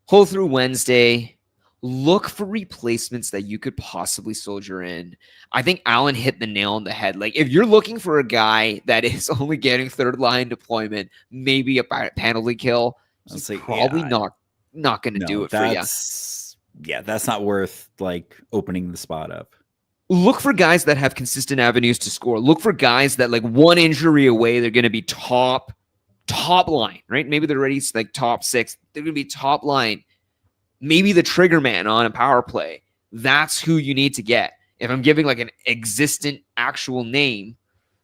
Hold through Wednesday. Look for replacements that you could possibly soldier in. I think Alan hit the nail on the head. Like if you're looking for a guy that is only getting third line deployment, maybe a penalty kill, he's probably not going to do it for you.
Yeah, that's not worth like opening the spot up.
Look for guys that have consistent avenues to score. Look for guys that like one injury away, they're going to be top line, right? Maybe they're already like top 6. They're going to be top line. Maybe the trigger man on a power play. That's who you need to get. If I'm giving like an existent actual name,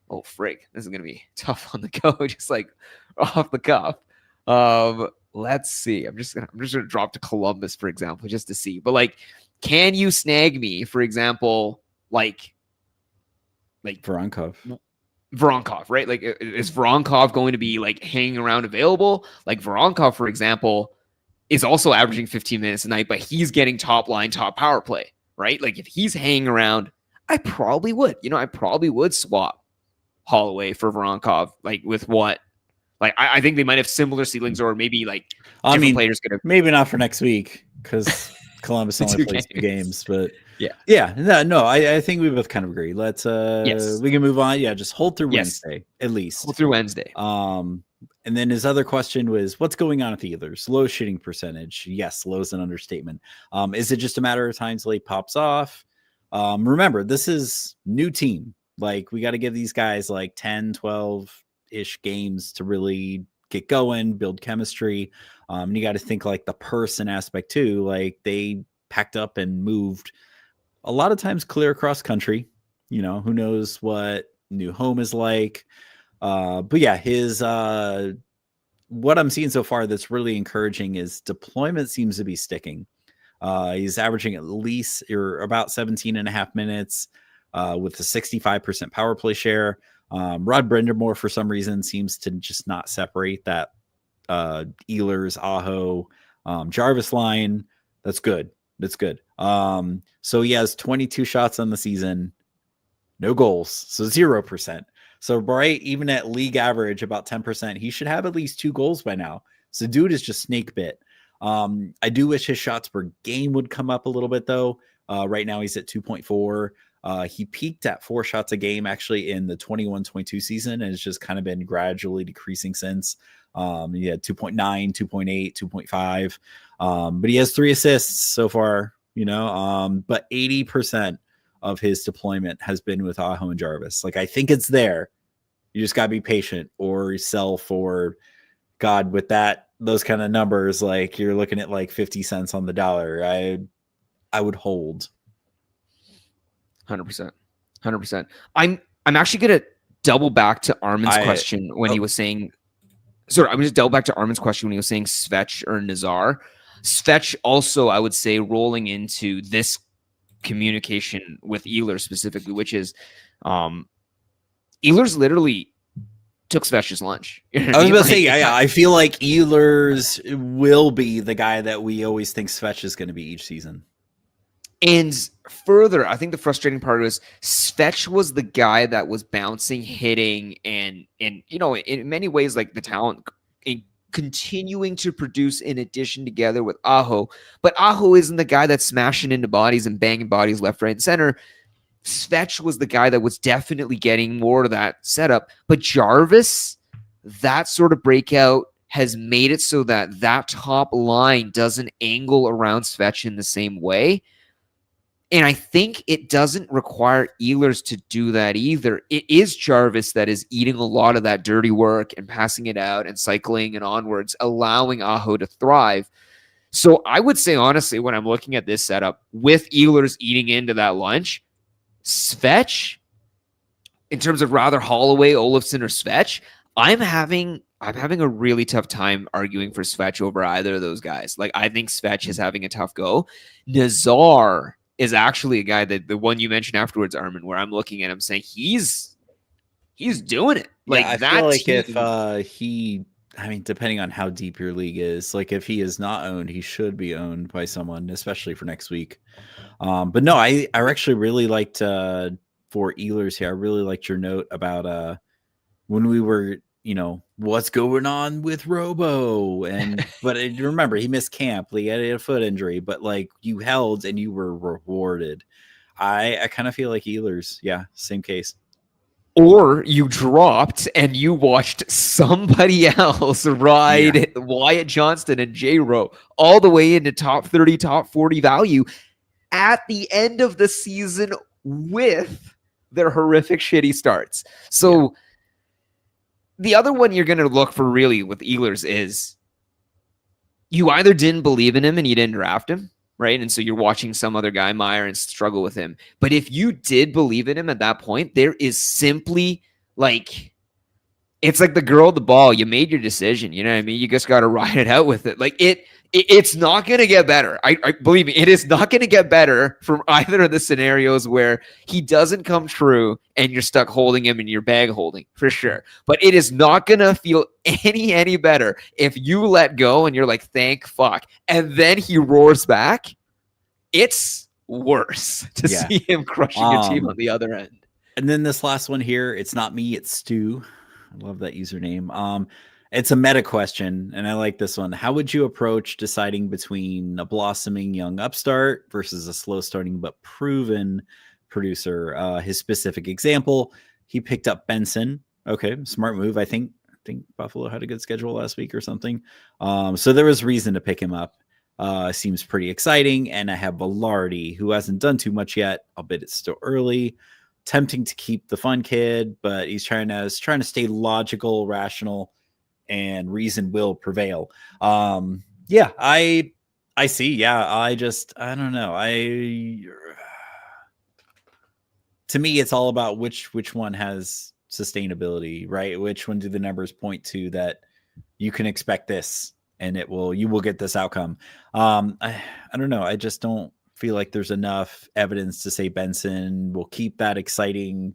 oh frig, this is going to be tough on the go, just like off the cuff. Let's see. I'm just gonna drop to Columbus, for example, just to see. But like, can you snag me, for example, like
Voronkov,
right? Like, is Voronkov going to be like hanging around available? Like Voronkov, for example, is also averaging 15 minutes a night, but he's getting top line, top power play, right? Like if he's hanging around, I probably would. I probably would swap Holloway for Voronkov, like with what? Like, I think they might have similar ceilings, or maybe like different players could have.
Maybe not for next week because Columbus only plays 2 games. But I think we both kind of agree. Let's we can move on. Yeah, just hold through Wednesday at least.
Hold through Wednesday.
And then his other question was, what's going on at the Oilers? Low shooting percentage. Yes, low is an understatement. Is it just a matter of time till he pops off? Remember, this is new team. Like we got to give these guys like 10, 12 ish games to really get going, build chemistry. And you got to think like the person aspect too. Like they packed up and moved a lot of times clear across country. Who knows what new home is like. But yeah, his what I'm seeing so far that's really encouraging is deployment seems to be sticking. He's averaging at least or about 17 and a half minutes with a 65% power play share. Rod Brindamore, for some reason, seems to just not separate that Ehlers, Aho, Jarvis line. That's good. That's good. So he has 22 shots on the season, no goals, so 0%. So right, even at league average, about 10%, he should have at least 2 goals by now. So dude is just snake bit. I do wish his shots per game would come up a little bit though. Right now he's at 2.4. He peaked at 4 shots a game actually in the 21-22 season, and it's just kind of been gradually decreasing since. He had 2.9, 2.8, 2.5. But he has 3 assists so far, but 80% of his deployment has been with Aho and Jarvis. Like, I think it's there. You just got to be patient or sell for, God, with those kind of numbers, like you're looking at like 50 cents on the dollar. I would hold.
100%. 100%. I'm actually going to double back to Armin's question when he was saying, sorry, I'm going to double back to Armin's question when he was saying Svetch or Nazar. Svetch also, I would say, rolling into this communication with Ehlers specifically, which is Ehlers literally took Svetch's lunch.
I was going to say, I feel like Ehlers will be the guy that we always think Svetch is going to be each season.
And further, I think the frustrating part was Svetch was the guy that was bouncing, hitting, and in many ways, like the talent continuing to produce in addition together with Aho. But Aho isn't the guy that's smashing into bodies and banging bodies left, right, and center. Svetch was the guy that was definitely getting more of that setup. But Jarvis, that sort of breakout has made it so that top line doesn't angle around Svetch in the same way. And I think it doesn't require Ehlers to do that either. It is Jarvis that is eating a lot of that dirty work and passing it out and cycling and onwards, allowing Aho to thrive. So I would say, honestly, when I'm looking at this setup, with Ehlers eating into that lunch, Svetch, in terms of rather Holloway, Olofsson, or Svetch, I'm having a really tough time arguing for Svetch over either of those guys. Like, I think Svetch is having a tough go. Nazar is actually a guy that the one you mentioned afterwards, Armin, where I'm looking at him saying he's doing it. Like,
I feel like if depending on how deep your league is, like if he is not owned, he should be owned by someone, especially for next week. But no, I actually really liked for Ehlers here. I really liked your note about when we were, what's going on with Robo, but remember he missed camp. He had a foot injury, but like you held and you were rewarded. I kind of feel like Ehlers, same case.
Or you dropped and you watched somebody else ride Wyatt Johnston and J-Rowe all the way into top 30, top 40 value at the end of the season with their horrific, shitty starts. So the other one you're going to look for really with Ehlers is you either didn't believe in him and you didn't draft him, right? And so you're watching some other guy, Meyer, and struggle with him. But if you did believe in him at that point, there is simply like, it's like the girl at the ball. You made your decision. You know what I mean? You just got to ride it out with it. Like it's not going to get better. I believe me, it is not going to get better from either of the scenarios where he doesn't come true and you're stuck holding him in your bag holding, for sure. But it is not going to feel any better if you let go and you're like, thank fuck. And then he roars back. It's worse to see him crushing your team on the other end.
And then this last one here, it's not me, it's Stu. I love that username. It's a meta question, and I like this one. How would you approach deciding between a blossoming young upstart versus a slow starting but proven producer? His specific example, he picked up Benson. Okay, smart move. I think Buffalo had a good schedule last week or something. So there was reason to pick him up. Seems pretty exciting. And I have Velarde, who hasn't done too much yet, albeit it's still early. Tempting to keep the fun kid, but he's trying to stay logical, rational, and reason will prevail. I see. I don't know. To me, it's all about which one has sustainability, right? Which one do the numbers point to that you can expect this and you will get this outcome. I don't know. I just don't feel like there's enough evidence to say Benson will keep that exciting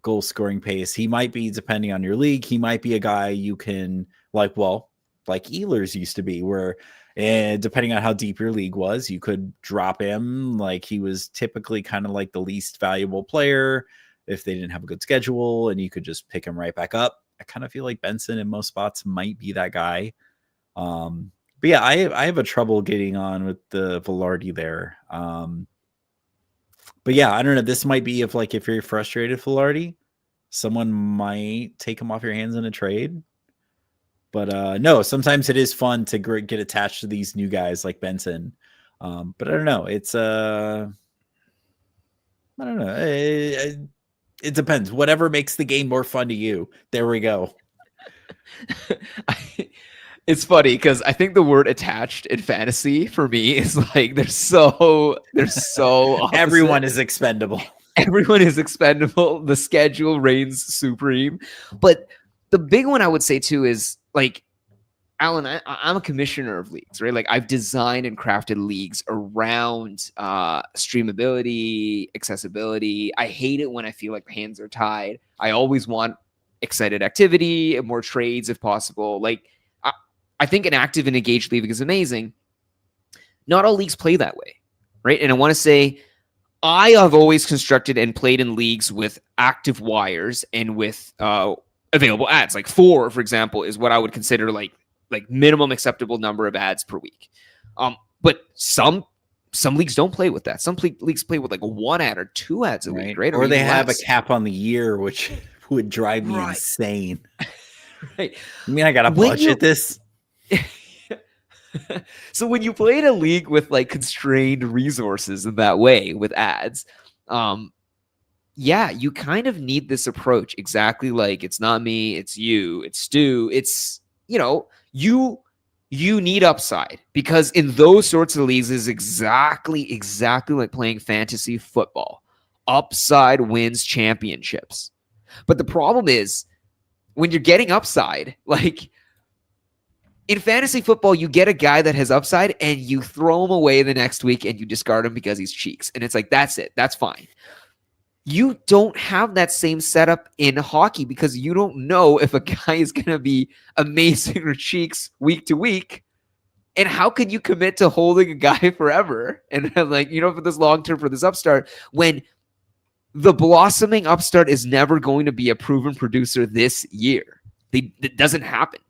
goal scoring pace. He might be, depending on your league, he might be a guy you can like Ehlers used to be, where depending on how deep your league was, you could drop him. Like he was typically kind of like the least valuable player if they didn't have a good schedule, and you could just pick him right back up. I kind of feel like Benson in most spots might be that guy. But yeah, I have a trouble getting on with the Velarde there. But yeah, I don't know. This might be if you're frustrated, Velarde, someone might take him off your hands in a trade. But no, sometimes it is fun to get attached to these new guys like Benson. But I don't know. It's I don't know. It depends. Whatever makes the game more fun to you. There we go.
It's funny because I think the word attached in fantasy for me is like they're so
everyone is expendable.
Everyone is expendable. The schedule reigns supreme. But the big one I would say too is like, Alan, I'm a commissioner of leagues, right? Like I've designed and crafted leagues around streamability, accessibility. I hate it when I feel like my hands are tied. I always want excited activity and more trades if possible. Like I think an active and engaged league is amazing. Not all leagues play that way, right? And I want to say I have always constructed and played in leagues with active wires and with available ads. Like 4, for example, is what I would consider like minimum acceptable number of ads per week. But some leagues don't play with that. Some leagues play with like 1 ad or 2 ads a week, right?
Or they have a cap on the year, which would drive me
right.
insane.
Right.
I mean, I got to budget this.
So when you play in a league with like constrained resources in that way with ads, yeah, you kind of need this approach. Exactly like it's not me, it's you, it's Stu. It's, you need upside because in those sorts of leagues is exactly like playing fantasy football. Upside wins championships. But the problem is when you're getting upside, like in fantasy football, you get a guy that has upside and you throw him away the next week and you discard him because he's cheeks. And it's like, that's it. That's fine. You don't have that same setup in hockey because you don't know if a guy is going to be amazing or cheeks week to week. And how can you commit to holding a guy forever? And like, for this long term, for this upstart, when the blossoming upstart is never going to be a proven producer this year. It doesn't happen.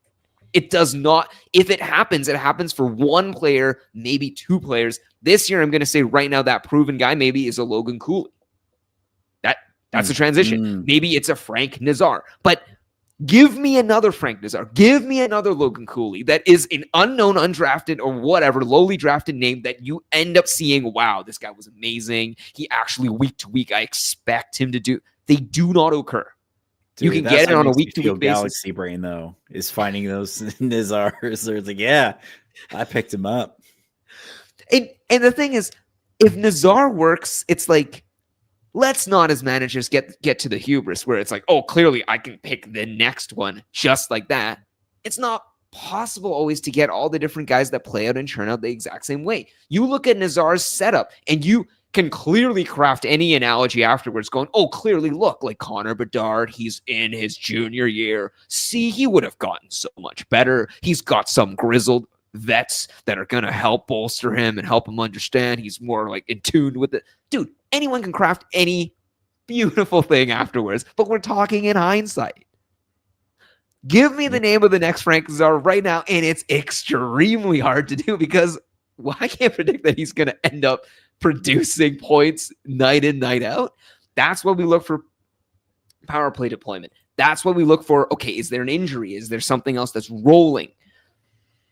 It does not. If it happens for 1 player, maybe 2 players. This year, I'm going to say right now that proven guy maybe is a Logan Cooley. That's a transition. Maybe it's a Frank Nazar. But give me another Frank Nazar. Give me another Logan Cooley that is an unknown, undrafted, or whatever, lowly drafted name that you end up seeing, wow, this guy was amazing. He actually, week to week, I expect him to do. They do not occur. Dude, you can get it on a week-to-week basis.
Galaxy brain, though, is finding those Nazars. It's like, yeah, I picked him up.
And the thing is, if Nazar works, it's like, let's not as managers get to the hubris where it's like, oh, clearly I can pick the next one just like that. It's not possible always to get all the different guys that play out and turn out the exact same way. You look at Nazar's setup and you can clearly craft any analogy afterwards going, oh, clearly look, like Connor Bedard, he's in his junior year. See, he would have gotten so much better. He's got some grizzled vets that are going to help bolster him and help him understand. He's more like in tune with it. Dude, anyone can craft any beautiful thing afterwards, but we're talking in hindsight. Give me the name of the next Frank Nazar right now, and it's extremely hard to do because I can't predict that he's going to end up producing points night in, night out. That's what we look for power play deployment. That's what we look for. Okay, is there an injury? Is there something else that's rolling?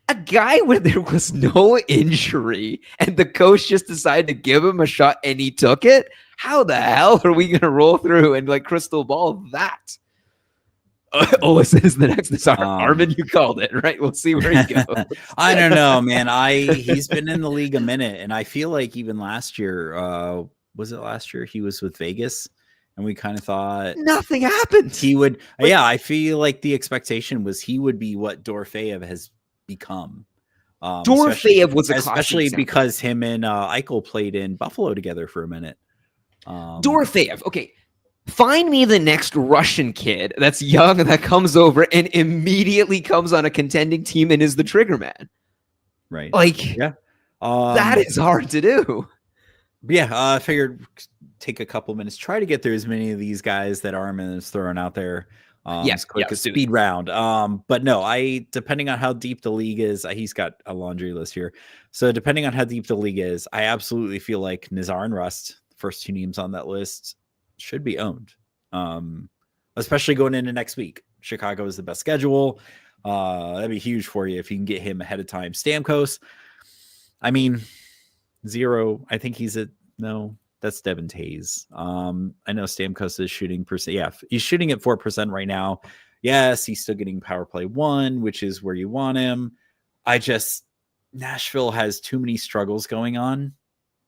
A guy when there was no injury and the coach just decided to give him a shot and he took it? How the hell are we going to roll through and like crystal ball that? This is the next Nazar. Armin, you called it, right? We'll see where he goes.
I don't know, man. He's been in the league a minute, and I feel like even last year, was it last year? He was with Vegas, and we kind of thought
nothing happened.
He would, yeah. I feel like the expectation was he would be what Dorofeyev has become.
Dorofeyev was a classic
especially
example.
because him and Eichel played in Buffalo together for a minute.
Dorofeyev, okay. Find me the next Russian kid that's young that comes over and immediately comes on a contending team and is the trigger man.
Right.
Like,
yeah.
That is hard to do.
Yeah, I figured take a couple minutes, try to get through as many of these guys that Armin is throwing out there. As quick as speed round. But no, depending on how deep the league is, he's got a laundry list here. So depending on how deep the league is, I absolutely feel like Nazar and Rust, first two names on that list, should be owned. Especially going into next week. Chicago is the best schedule. That'd be huge for you if you can get him ahead of time. Stamkos, I mean, 0. I think he's no. That's Devin Tays. I know Stamkos is shooting percent. Yeah, he's shooting at 4% right now. Yes, he's still getting power play 1, which is where you want him. Nashville has too many struggles going on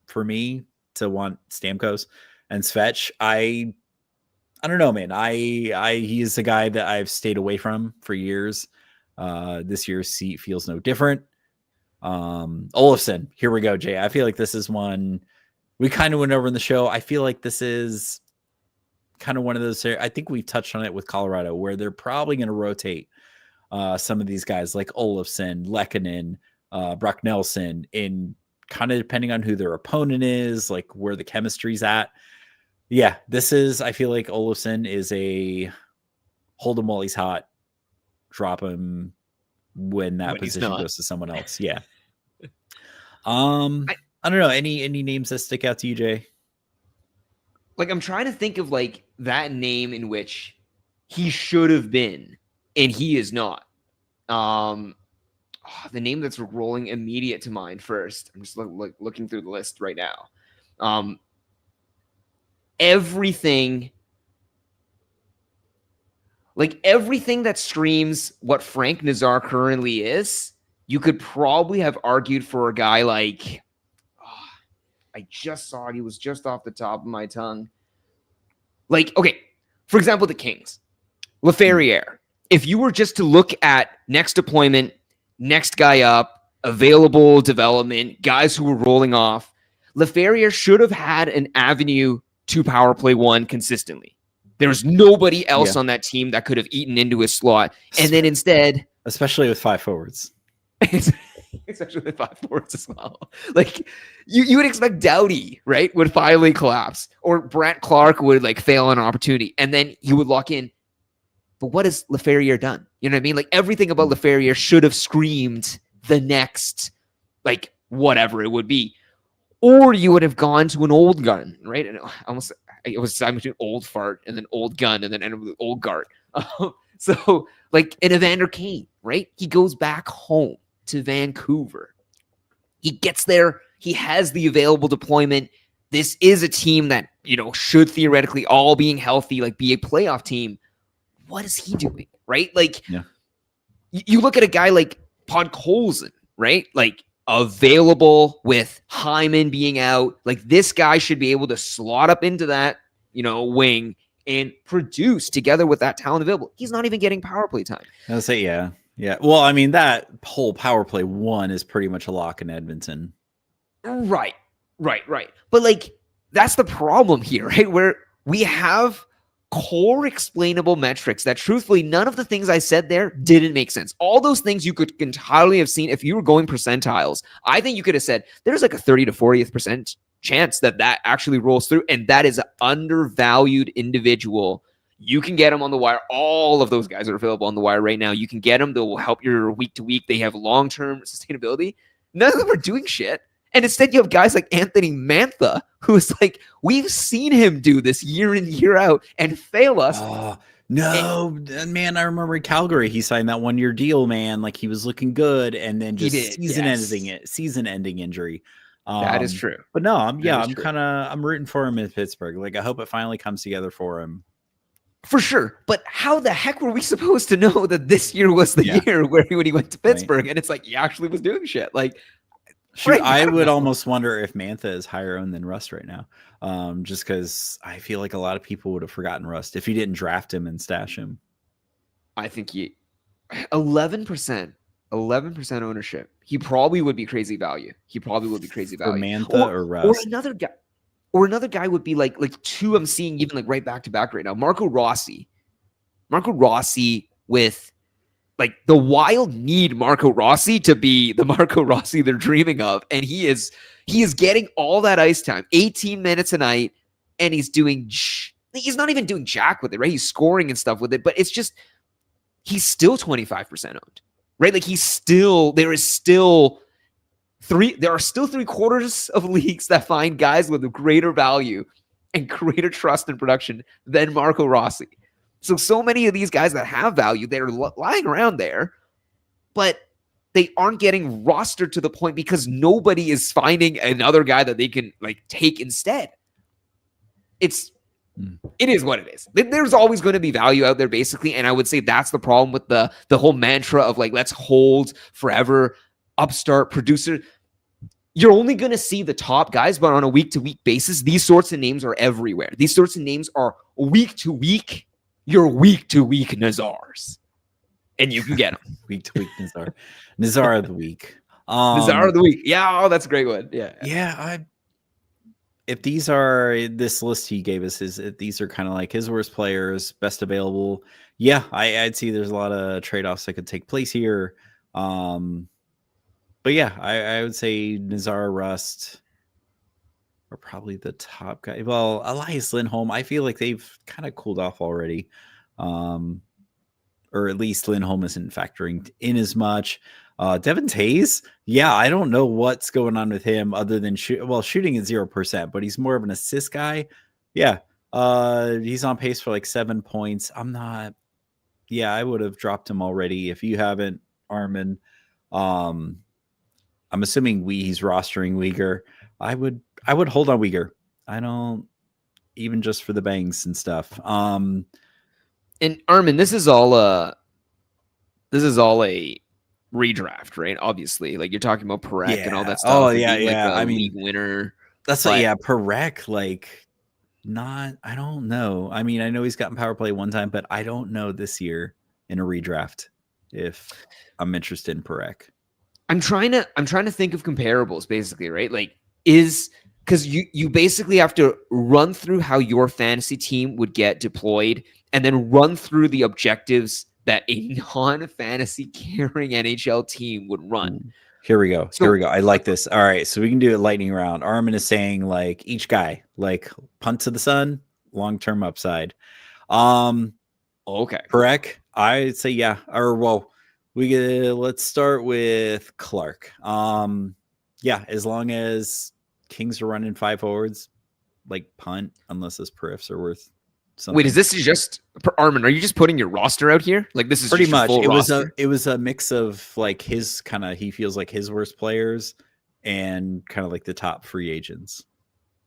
for me to want Stamkos and Svetch. I don't know, man. He is a guy that I've stayed away from for years. This year's seat feels no different. Olofsson, here we go, Jay. I feel like this is one we kind of went over in the show. I feel like this is kind of one of those. I think we touched on it with Colorado, where they're probably going to rotate some of these guys like Olofsson, Lehkonen, Brock Nelson, in kind of depending on who their opponent is, like where the chemistry's at. Yeah, I feel like Olofsson is a hold him while he's hot, drop him when that position goes to someone else. Yeah. I don't know. Any names that stick out to you, Jay?
Like, I'm trying to think of like that name in which he should have been and he is not. The name that's rolling immediate to mind first. I'm just looking through the list right now. Everything that screams what Frank Nazar currently is, you could probably have argued for a guy like, I just saw it. He was just off the top of my tongue. Like, okay, for example, the Kings. Laferriere. If you were just to look at next deployment, next guy up, available development, guys who were rolling off, Laferriere should have had an avenue to power play 1 consistently. There's nobody else on that team that could have eaten into his slot. And then instead...
Especially with 5 forwards.
Especially with 5 forwards as well. Like, you would expect Doughty, right, would finally collapse. Or Brant Clark would, like, fail on an opportunity. And then he would lock in. But what has Laferriere done? You know what I mean? Like, everything about Laferriere should have screamed the next, like, whatever it would be. Or you would have gone to an old gun, right? And it was between old fart and then old gun and then ended with old Gart. So, like, an Evander Kane, right? He goes back home to Vancouver. He gets there. He has the available deployment. This is a team that, should theoretically, all being healthy, like, be a playoff team. What is he doing, right? Like, you look at a guy like Podkolzin, right? Like, available with Hyman being out. Like, this guy should be able to slot up into that, wing and produce together with that talent available. He's not even getting power play time.
I'll say, yeah. Well, I mean, that whole power play 1 is pretty much a lock in Edmonton.
Right. But, like, that's the problem here, right? Where we have core explainable metrics that, truthfully, none of the things I said there didn't make sense. All those things you could entirely have seen if you were going percentiles. I think you could have said there's like a 30 to 40th percent chance that actually rolls through, and that is an undervalued individual. You can get them on the wire. All of those guys are available on the wire right now. You can get them. They will help your week to week. They have long-term sustainability. None of them are doing shit. And instead you have guys like Anthony Mantha, who is like, we've seen him do this year in, year out and fail us.
Man, I remember in Calgary, he signed that 1-year deal, man. Like, he was looking good, and then just season-ending injury.
That is true.
But no, I'm rooting for him in Pittsburgh. Like, I hope it finally comes together for him.
For sure. But how the heck were we supposed to know that this year was the year when he went to Pittsburgh? Right. And it's like, he actually was doing shit. Like,
shoot, I would almost wonder if Mantha is higher owned than Rust right now. Just because I feel like a lot of people would have forgotten Rust if you didn't draft him and stash him.
I think 11% 11% ownership. He probably would be crazy value.
For Mantha or
Or
Rust?
another guy. Or another guy would be like two I'm seeing even like right back to back right now. Marco Rossi with like the Wild need Marco Rossi to be the Marco Rossi they're dreaming of. And he is getting all that ice time, 18 minutes a night, and he's not even doing jack with it, right? He's scoring and stuff with it, but it's just he's still 25% owned, right? Like there are still three quarters of leagues that find guys with greater value and greater trust in production than Marco Rossi. So many of these guys that have value, they're lying around there, but they aren't getting rostered to the point because nobody is finding another guy that they can like take instead. It is what it is. There's always going to be value out there, basically, and I would say that's the problem with the whole mantra of like let's hold forever, upstart producer. You're only going to see the top guys, but on a week-to-week basis, these sorts of names are everywhere. These sorts of names are week-to-week. Your week-to-week Nazars, and you can get them.
Week-to-week Nazar. Nazar of the week.
Nazar of the week. Yeah, that's a great one.
Yeah. If these are this list he gave us, these are kind of like his worst players, best available. Yeah, I'd see there's a lot of trade-offs that could take place here. But yeah, I would say Nazar, Rust are probably the top guy. Well, Elias Lindholm, I feel like they've kind of cooled off already. Or at least Lindholm isn't factoring in as much. Devin Tays, yeah, I don't know what's going on with him other than shooting is 0%, but he's more of an assist guy. Yeah, he's on pace for like 7 points. I would have dropped him already. If you haven't, Armin, I'm assuming he's rostering Uyghur. I would hold on Uyghur. I don't, even just for the bangs and stuff.
And Armin, this is all a redraft, right? Obviously, like you're talking about Parekh and all that stuff.
Oh yeah.
I mean, league winner.
That's Parekh, like I don't know. I mean, I know he's gotten power play one time, but I don't know this year in a redraft if I'm interested in Parekh.
I'm trying to think of comparables, basically, right? Like because you basically have to run through how your fantasy team would get deployed and then run through the objectives that a non-fantasy carrying NHL team would run.
Here we go. I like this. All right, so we can do a lightning round. Armin is saying like each guy, like punt to the sun, long-term upside.
Okay.
Parekh, I'd say yeah. Or well, let's start with Clark. Yeah, as long as Kings are running 5 forwards, like punt, unless his periffs are worth something.
Wait, is this just Armin? Are you just putting your roster out here? Like this is
pretty
just
much.
It
was a mix of like his kind of he feels like his worst players and kind of like the top free agents.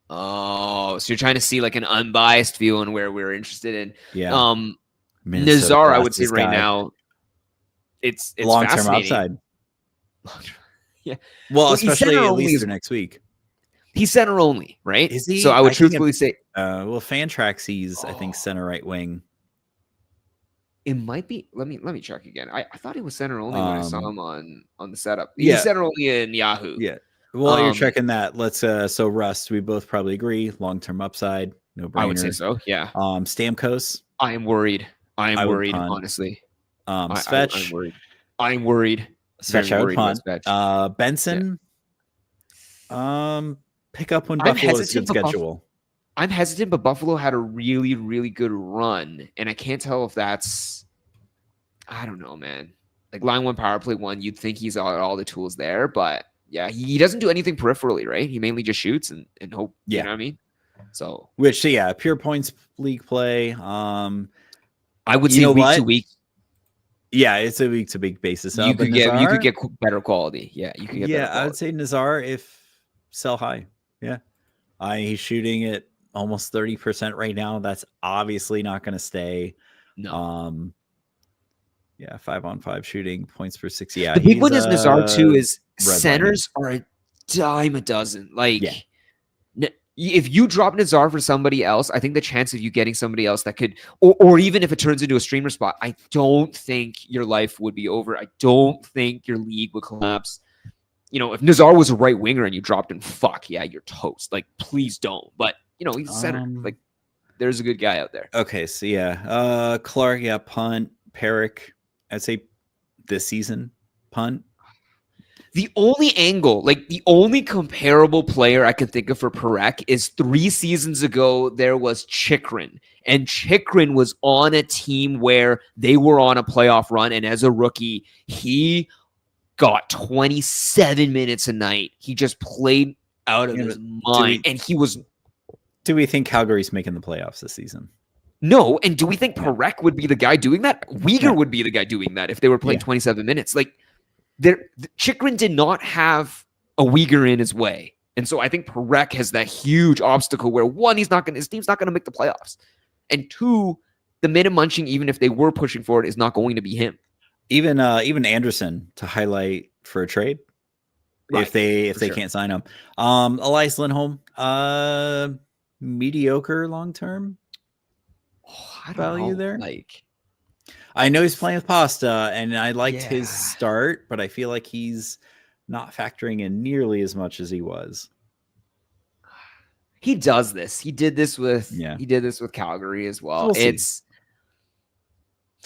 Oh, so you're trying to see like an unbiased view on where we're interested in.
Yeah.
Nazar, I would say right now, it's
long-term upside.
Yeah.
Well, especially at least for next week.
He's center only, right?
Is he?
So I would truthfully say,
Fantrax, he's I think center right wing.
It might be. Let me check again. I thought he was center only when I saw him on the setup. He's center only in Yahoo.
Yeah. Well, you're checking that. Let's so Rust. We both probably agree. Long-term upside, no brainer.
I would say so. Yeah.
Stamkos.
I am worried. Honestly.
Svech.
I'm worried.
Svech, I would punt. Benson. Pick up when Buffalo has a good schedule.
I'm hesitant, but Buffalo had a really, really good run, and I can't tell if that's. I don't know, man. Like line 1, power play 1, you'd think he's all the tools there, but yeah, he doesn't do anything peripherally, right? He mainly just shoots and hope. Yeah. You know what I mean? So
pure points league play.
I would say week to week.
Yeah, it's a week to week basis.
You could get better quality. Yeah, you could get.
Yeah, I would say Nazar if sell high. Yeah, he's shooting at almost 30% right now. That's obviously not going to stay.
No.
5-on-5 shooting, points per 6. Yeah,
the big one is Nazar too. Is centers are a dime a dozen. Like If you drop Nazar for somebody else, I think the chance of you getting somebody else that could, or even if it turns into a streamer spot, I don't think your life would be over. I don't think your league would collapse. If Nazar was a right winger and you dropped him, fuck yeah, you're toast. Like, please don't. But he's a center. Like, there's a good guy out there.
Okay, so yeah, Clark, yeah, punt. Perrick, I'd say this season, punt.
The only angle, like the only comparable player I can think of for Perek is 3 seasons ago, there was Chikrin. And Chikrin was on a team where they were on a playoff run. And as a rookie, he got 27 minutes a night. He just played out of his mind. And he was...
Do we think Calgary's making the playoffs this season?
No. And do we think Perek would be the guy doing that? Uyghur would be the guy doing that if they were playing 27 minutes. Like, Chikrin did not have a Uyghur in his way. And so I think Perek has that huge obstacle where, one, his team's not going to make the playoffs. And two, the minute munching, even if they were pushing for it, is not going to be him.
Even Anderson to highlight for a trade. Right, if they can't sign him. Elias Lindholm, mediocre long term value there. Like, I know he's playing with Pasta, and I liked his start, but I feel like he's not factoring in nearly as much as he was.
He does this. He did this with Calgary as well.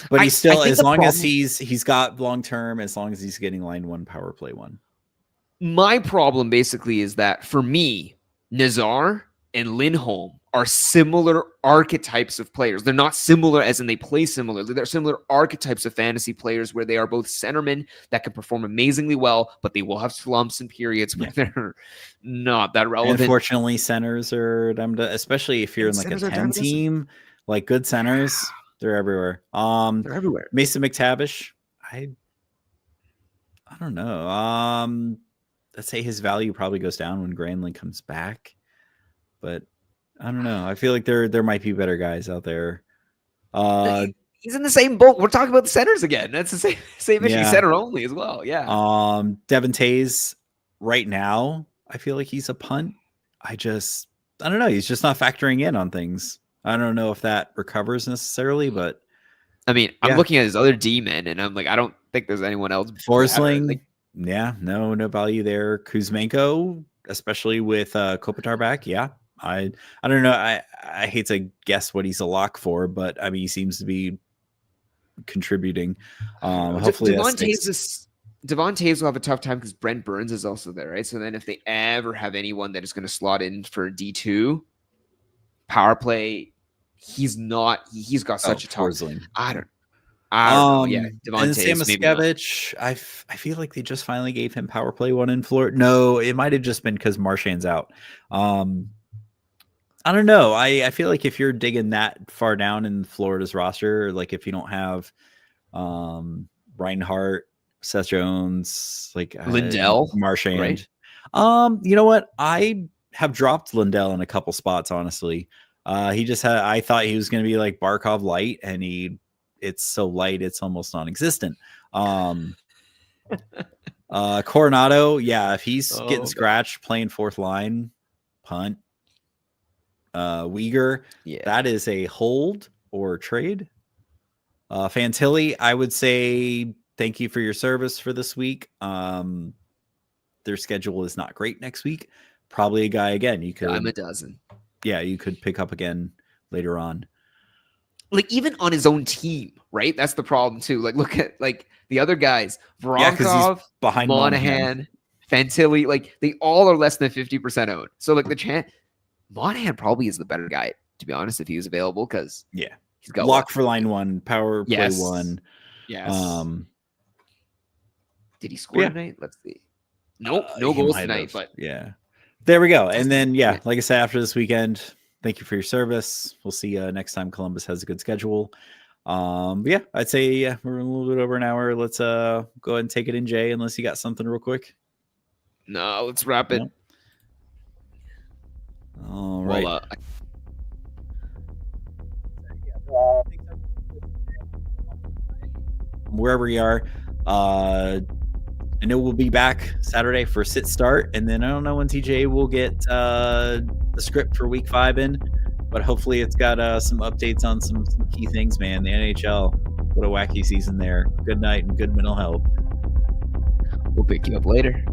But he's still, as long as he's got long term, as long as he's getting line 1, power play 1.
My problem basically is that for me, Nazar and Lindholm are similar archetypes of players. They're not similar as in they play similarly. They're similar archetypes of fantasy players where they are both centermen that can perform amazingly well, but they will have slumps and periods where they're not that relevant.
Unfortunately, centers are them to, especially if you're in like a 10 team, like good centers, they're everywhere.
They're everywhere.
Mason McTavish, I don't know. Let's say his value probably goes down when Granlund comes back, but I don't know. I feel like there might be better guys out there.
He's in the same boat. We're talking about the centers again. That's the same issue, center only as well. Yeah.
Devin Tays right now, I feel like he's a punt. I don't know. He's just not factoring in on things. I don't know if that recovers necessarily, but
I mean, I'm looking at his other D-men and I'm like, I don't think there's anyone else.
Forsling, no value there. Kuzmenko, especially with Kopitar back. Yeah. I don't know. I hate to guess what he's a lock for, but I mean, he seems to be contributing. Hopefully
Devon Taves will have a tough time because Brent Burns is also there, right? So then if they ever have anyone that is going to slot in for D2 power play, he's got such a tough. I don't know. Yeah, Devon
Taves. And Samuskevich, I feel like they just finally gave him power play 1 in Florida. No, it might have just been because Marchand's out. I don't know. I feel like if you're digging that far down in Florida's roster, like if you don't have Reinhart, Seth Jones, like
Lindell,
Marchand,
right?
You know what? I have dropped Lindell in a couple spots, honestly. I thought he was going to be like Barkov light, and it's so light, it's almost non-existent. Coronado, if he's getting scratched playing 4th line, punt. Uyghur, that is a hold or trade. Fantilli, I would say thank you for your service for this week. Their schedule is not great next week. Probably a guy again. You could.
I'm a dozen.
Yeah, you could pick up again later on.
Like even on his own team, right? That's the problem too. Like look at like the other guys, Voronkov,
behind
Monahan, Fantilli. Like they all are less than 50% owned. So like the chance. Monahan probably is the better guy, to be honest, if he was available, because
he's got lock for line 1, power play 1.
Yes. Did he score tonight? Let's see. Nope, no goals tonight. But
there we go. And then like I said, after this weekend, thank you for your service. We'll see you next time Columbus has a good schedule. I'd say we're a little bit over an hour. Let's go ahead and take it in, Jay, unless you got something real quick.
No, let's wrap it.
All right. Wherever you are, I know we'll be back Saturday for sit start, and then I don't know when TJ will get the script for week 5 in, but hopefully it's got some updates on some key things, man. The NHL, what a wacky season there. Good night and good mental health.
We'll pick you up later.